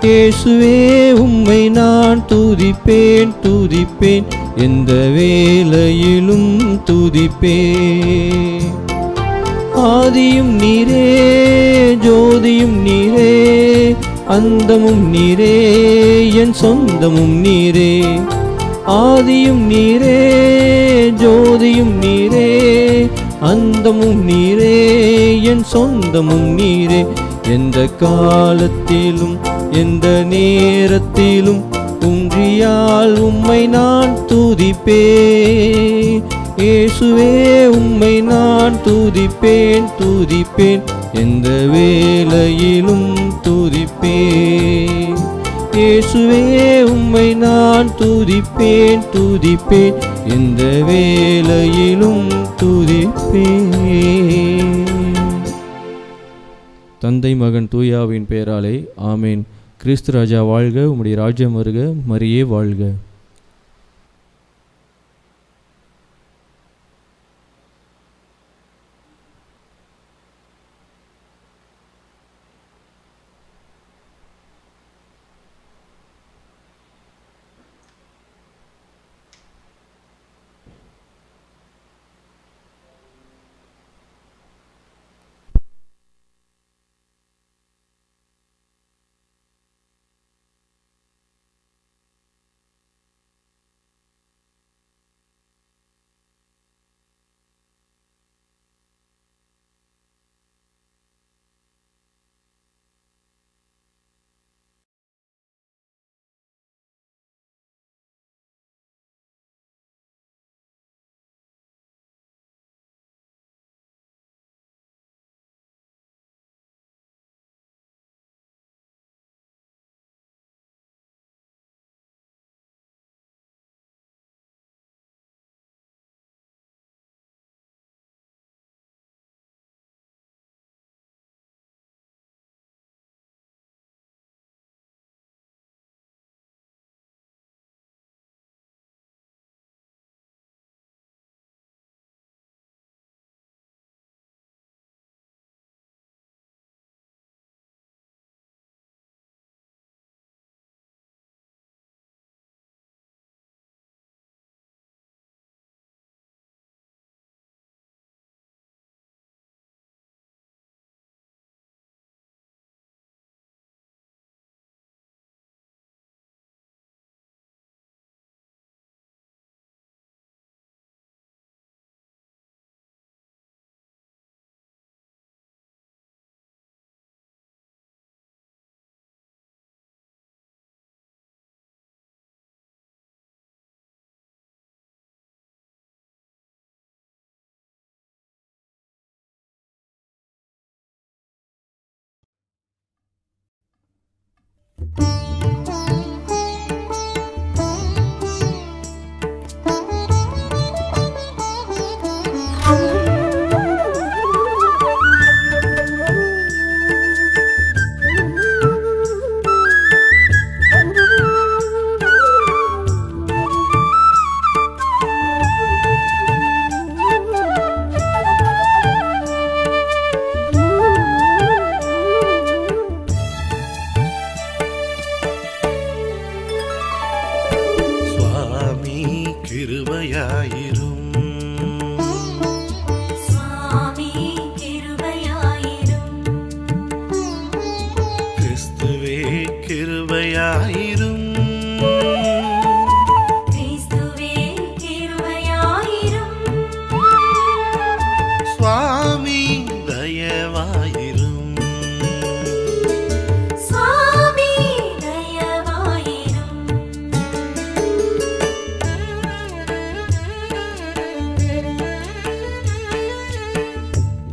இயேசுவே, உம்மை நான் துதிப்பேன் துதிப்பேன், எந்த வேளையிலும் துதிப்பேன். ஆதியும் நீரே, ஜோதியும் நீரே, அந்தமும் நீரே, என் சொந்தமும் நீரே. ஆதியும் நீரே, ஜோதியும் நீரே, அந்தமும் நீரே, என் சொந்தமும் நீரே. எந்த காலத்திலும் எந்த நேரத்திலும் உன்றியால் உம்மை நான் துதிப்பேன். இயேசுவே, உம்மை நான் துதிப்பேன் துதிப்பேன், எந்த வேளையிலும் துதிப்பேன். இயேசுவே, உம்மை நான் துதிப்பேன் துதிப்பேன், எந்த வேளையிலும் துதிப்பேன். தந்தை மகன் தூயாவின் பெயராலே ஆமேன். கிறிஸ்து ராஜா வாழ்க, உம்முடைய ராஜ்யம் வருக, மரியே வாழ்க.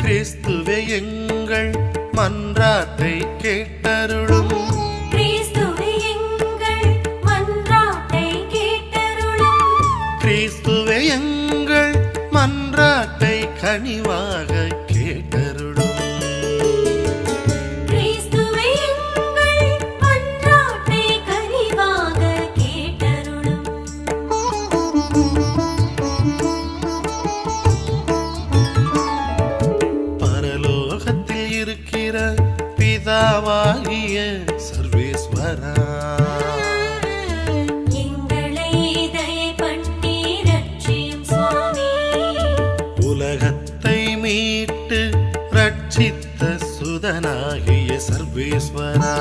கிறிஸ்துவே எங்கள் மன்றாட்டை கேட்டருளும். கிறிஸ்துவே எங்கள் மன்றாட்டை கேட்டருளும். கிறிஸ்துவே எங்கள் மன்றாட்டை கனிவாக கேட்டருளும். கிறிஸ்துவே எங்கள் மன்றாட்டை கனிவாக கேட்டருளும். பரலோகத்தில் இருக்கிற பிதாவாகிய சர்வேஸ்வரா, எங்களை தயை பண்ணி ரட்சியும் சுவாமி. உலகத்தை மீட்டு ரட்சித்த சுதனாகிய சர்வேஸ்வரா,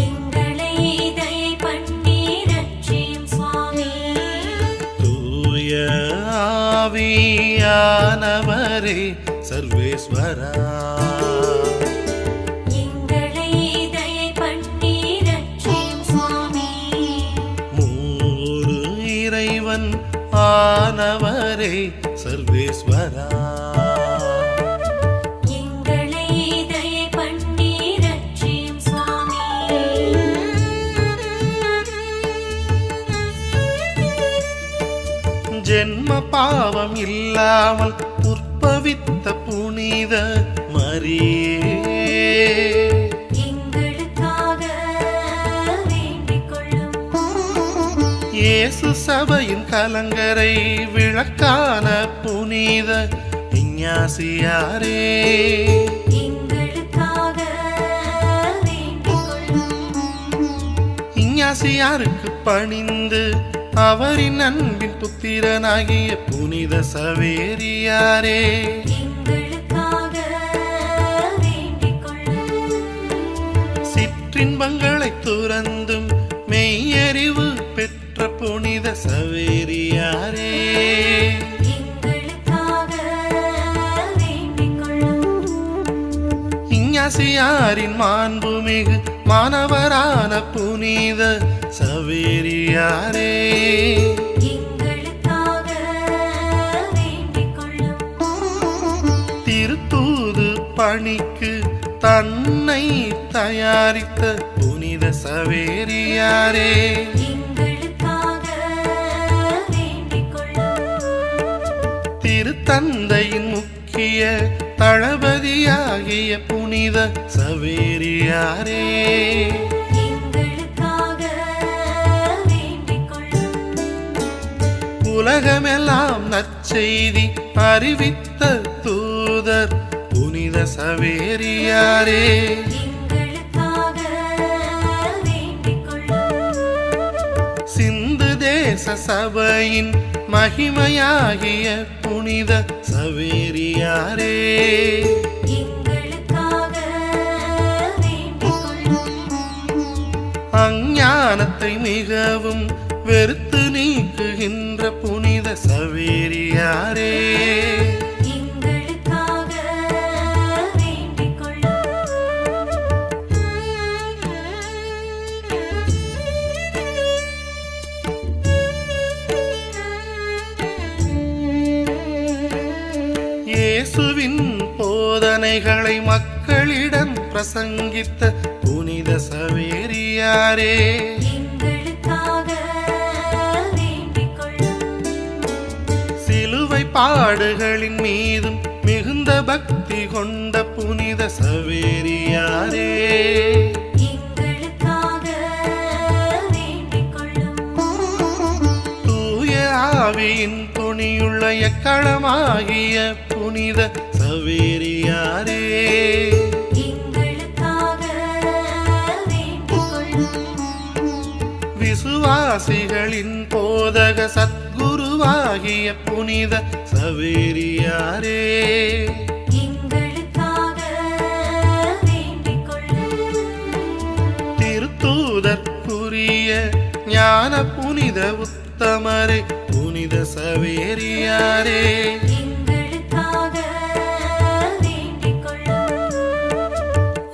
எங்களை தயை பண்ணி ரட்சியும் சுவாமி. தூய ஆவியானவரே சர்வேஸ்வரா, எங்களை தயை பண்ணி ரட்சியும் சுவாமி. மூரு இறைவன் ஆனவரே சர்வேஸ்வரா, எங்களை தயை பண்ணி ரட்சியும் சுவாமி. ஜென்ம பாவம் இல்லாமல் உற்பவித்த புனித மரியே இயேசு சபையின் கலங்கரை விளக்கான புனித இஞ்ஞாசியாரே, எங்களுக்காக வேண்டிக் கொள்ளும். இஞ்ஞாசியாருக்கு பணிந்து அவரின் அன்பின் புத்திரனாகிய புனித சவேரியாரே, எங்களுக்காக வேண்டிக் கொள்ளும். சிற்றின்பங்களை துறந்தும் மெய்யறிவு பெற்ற புனித சவேரியாரே, எங்களுக்காக வேண்டிக் கொள்ளும். இஞ்ஞாசியாரின் மாண்புமிகு மாணவரான புனித சவேரியாரே, எங்களுக்காக வேண்டிக் கொள்ளும். திருத்தூது பணிக்கு தன்னை தயாரித்த புனித சவேரியாரே, எங்களுக்காக வேண்டிக் கொள்ளும். திருத்தந்தையின் முக்கிய தளபதியாகிய புனித சவேரியாரே, எங்களுக்காக வேண்டிக் கொள்ளும். உலகமெல்லாம் நற்செய்தி அறிவித்த தூதர் புனித சவேரியாரே, எங்களுக்காக வேண்டிக் கொள்ளும். சிந்து தேச சபையின் மகிமையாகிய புனித சவேரியாரே, எங்களுக்காக வேண்டிக் கொள்ளும். அஞ்ஞானத்தை மிகவும் வெறுத்து நீக்குகின்ற புனித சவேரியாரே, எங்களுக்காக வேண்டிக் கொள்ளும். இயேசுவின் போதனைகளை மக்களிடம் பிரசங்கித்த புனித சவேரியாரே, எங்களுக்காக வேண்டிக் கொள்ளும். சிலுவை பாடுகளின் மீதும் மிகுந்த பக்தி கொண்ட புனித சவேரியாரே, எங்களுக்காக வேண்டிக் கொள்ளும். தூய ஆவியின் துணியுள்ள எக்களமாகிய புனித சவேரியாரே, எங்களுக்காக வேண்டிக் கொள்ளும். விசுவாசிகளின் போதக சத்குருவாகிய புனித சவேரியாரே, எங்களுக்காக வேண்டிக் கொள்ளும். திருத்தூதற்குரிய ஞான புனித உத்தமரே புனித சவேரியாரே, எங்களுக்காக வேண்டிக் கொள்ளும்.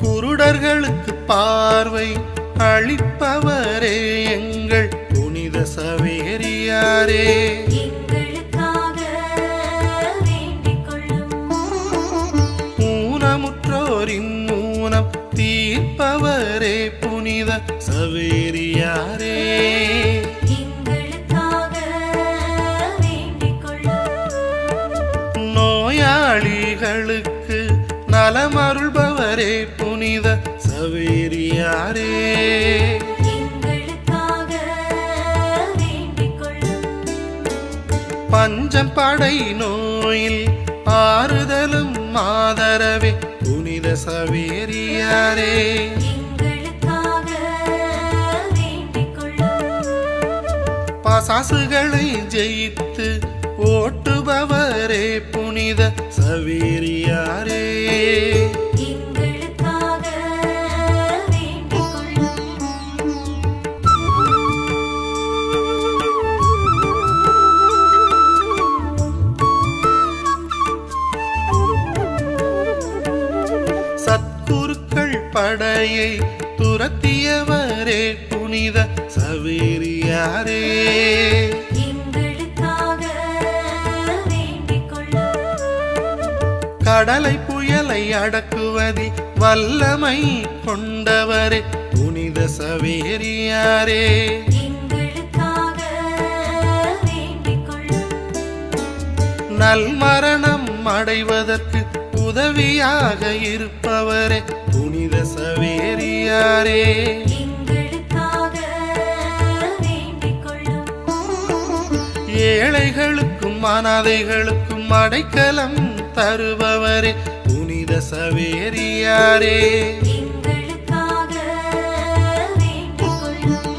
குருடர்களுக்கு பார்வை அளிப்பவரே எங்கள் புனித சவேரியாரே, எங்களுக்காக வேண்டிக் கொள்ளும். ஊனமுற்றோரின் ஊனம் தீர்ப்பவரே புனித சவேரியாரே, எங்களுக்காக வேண்டிக் கொள்ளும். நோயாளிகளுக்கு நலமருள்பவரே புனித சவேரியாரே, எங்களுக்காக வேண்டிக் கொள்ளும். பஞ்சம் படை நோயில் ஆறுதலும் ஆதரவே புனித சவேரியாரே, எங்களுக்காக வேண்டிக் கொள்ளும். பசாசுகளை ஜெயித்து ஓட்டுபவரே புனித சவேரியாரே, எங்களுக்காக வேண்டிக் கொள்ளும். சத்குருக்கள் படையை துரத்தியவரே புனித சவேரியாரே, எங்களுக்காக வேண்டிக் கொள்ளும். கடலை புயலை அடக்குவதி வல்லமை கொண்டவரே புனித சவேரியாரே, எங்களுக்காக வேண்டிக் கொள்ளும். நல்மரணம் அடைவதற்கு உதவியாக இருப்பவரே புனித சவேரியாரே, எங்களுக்காக வேண்டிக் கொள்ளும். ஏழைகளுக்கும் அனாதைகளுக்கும் அடைக்கலம் தருபவரே புனித சவேரியாரே. எங்களுக்காக வேண்டிக் கொள்ளும்.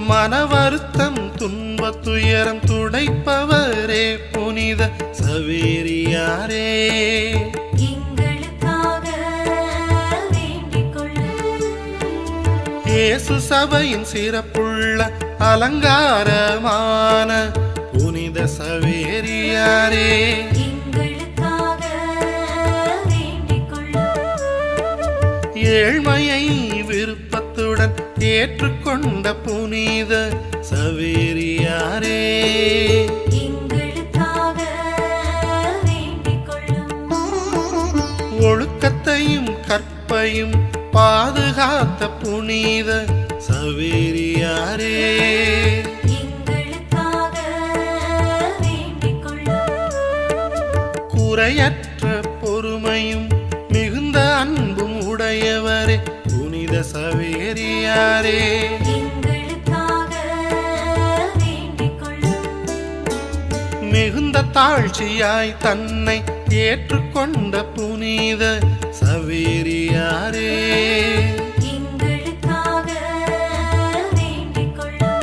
மன வருத்தம் துன்ப துயரம் துடைப்பவரே புனித சவேரியாரே. எங்களுக்காக வேண்டிக் கொள்ளும். இயேசு சபையின் சிறப்புள்ள அலங்காரமான புனித சவேரியாரே. எங்களுக்காக வேண்டிக் கொள்ளும். ஏழ்மையை விருப்பத்துடன் ஏற்றுக்கொண்ட புனித சவேரியாரே. எங்களுக்காக வேண்டிக் கொள்ளும். ஒழுக்கத்தையும் கற்பையும் பாதுகாத்த புனித சவேரியாரே. எங்களுக்காக வேண்டிக் கொள்ளும். குறையற்ற பொறுமையும் மிகுந்த அன்பும் உடையவரே புனித சவேரியாரே. எங்களுக்காக வேண்டிக் கொள்ளும். மிகுந்த தாழ்ச்சியாய் தன்னை ஏற்றுக்கொண்ட புனித சவேரியாரே. எங்களுக்காக வேண்டிக் கொள்ளும்.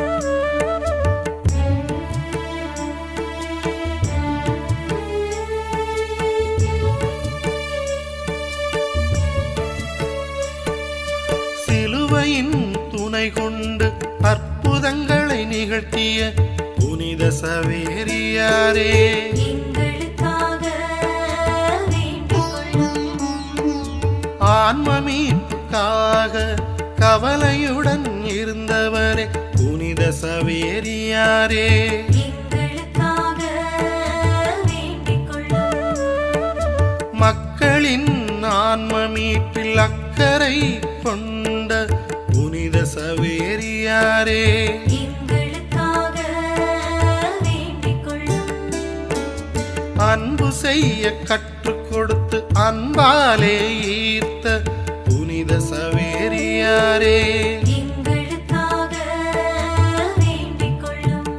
சிலுவையின் துணை கொண்டு அற்புதங்களை நிகழ்த்திய புனித சவேரியாரே. எங்களுக்காக வேண்டிக் கொள்ளும். ஆன்ம மீட்புக்காக கவலையுடன் இருந்தவரே புனித சவேரியாரே. எங்களுக்காக வேண்டிக் கொள்ளும். மக்களின் ஆன்ம மீட்பில் அக்கறை கொண்ட புனித சவேரியாரே. எங்களுக்காக வேண்டிக் கொள்ளும். அன்பு செய்ய கற்றுக் கொடுத்து அன்பாலே ஈர்த்த புனித சவேரியாரே. எங்களுக்காக வேண்டிக் கொள்ளும்.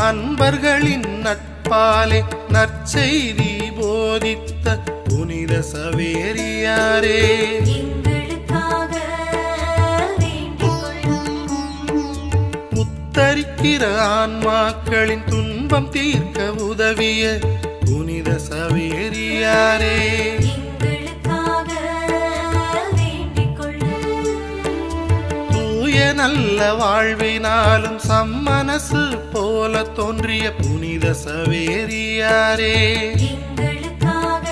அன்பர்களின் நட்பாலே நற்செய்தி போதித்த புனித சவேரியாரே. எங்களுக்காக வேண்டிக் கொள்ளும். உத்தரிக்கிற ஆன்மாக்களின் துன்பம் தீர்க்க உதவிய புனித சவேரியாரே. எங்களுக்காக வேண்டிக் கொள்ளும். தூய நல்ல வாழ்வினாலும் சம்மனசு போல தோன்றிய புனித சவேரியாரே. எங்களுக்காக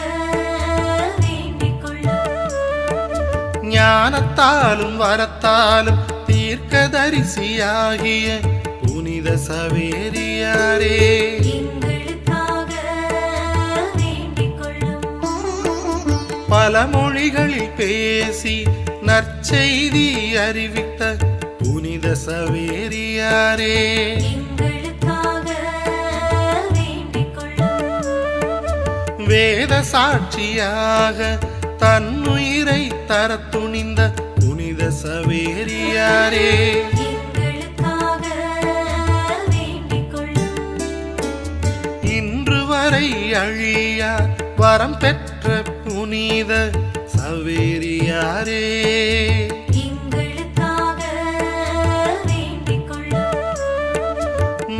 வேண்டிக் கொள்ளும். ஞானத்தாலும் வரத்தாலும் தீர்க்கதரிசியாகிய புனித சவேரியாரே. எங்களுக்காக வேண்டிக் கொள்ளும். பல மொழிகளில் பேசி நற்செய்தி அறிவித்த புனித சவேரியாரே. எங்களுக்காக வேண்டிக் கொள்ளும். வேத சாட்சியாக தன்னுயிரை தர துணிந்த புனித சவேரியாரே. எங்களுக்காக வேண்டிக் கொள்ளும். இன்று வரை அழியா வரம் பெற்ற புனித சவேரியாரே. எங்களுக்காக வேண்டிக் கொள்ளும்.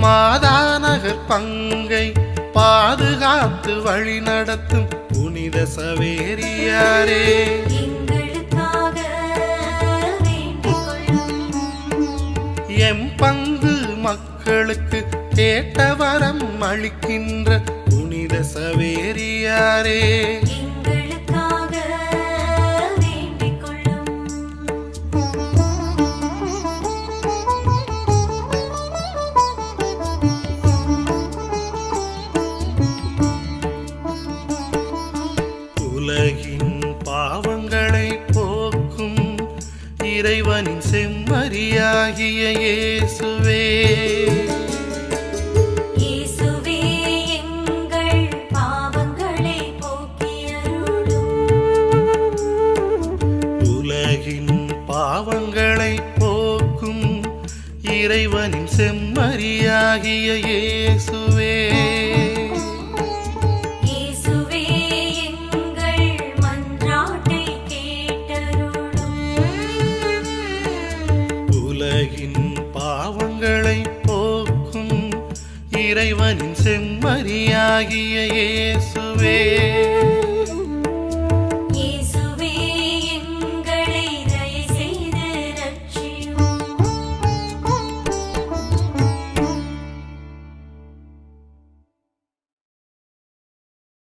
மாதாநகர் பங்கை பாதுகாத்து வழி நடத்தும் புனித சவேரியாரே. எங்களுக்காக வேண்டிக் கொள்ளும். எம் பங்கு மக்களுக்கு கேட்ட வரம் அளிக்கின்ற புனித சவேரியாரே. எங்களுக்காக வேண்டிக் கொள்ளும். உலகின் பாவங்களை போக்கும் இறைவனின் செம்மறியாகிய இயேசுவே. இயேசுவே எங்கள் பாவங்களை போக்கியருளும். உலகின் பாவங்களை போக்கும் இறைவனின் செம்மறியாகிய இயேசுவே. இயேசுவே எங்கள் மன்றாட்டை கேட்டருளும். உலகின் பாவங்களை போக்கும் இறைவனின் செம்மறியாகிய இயேசுவே.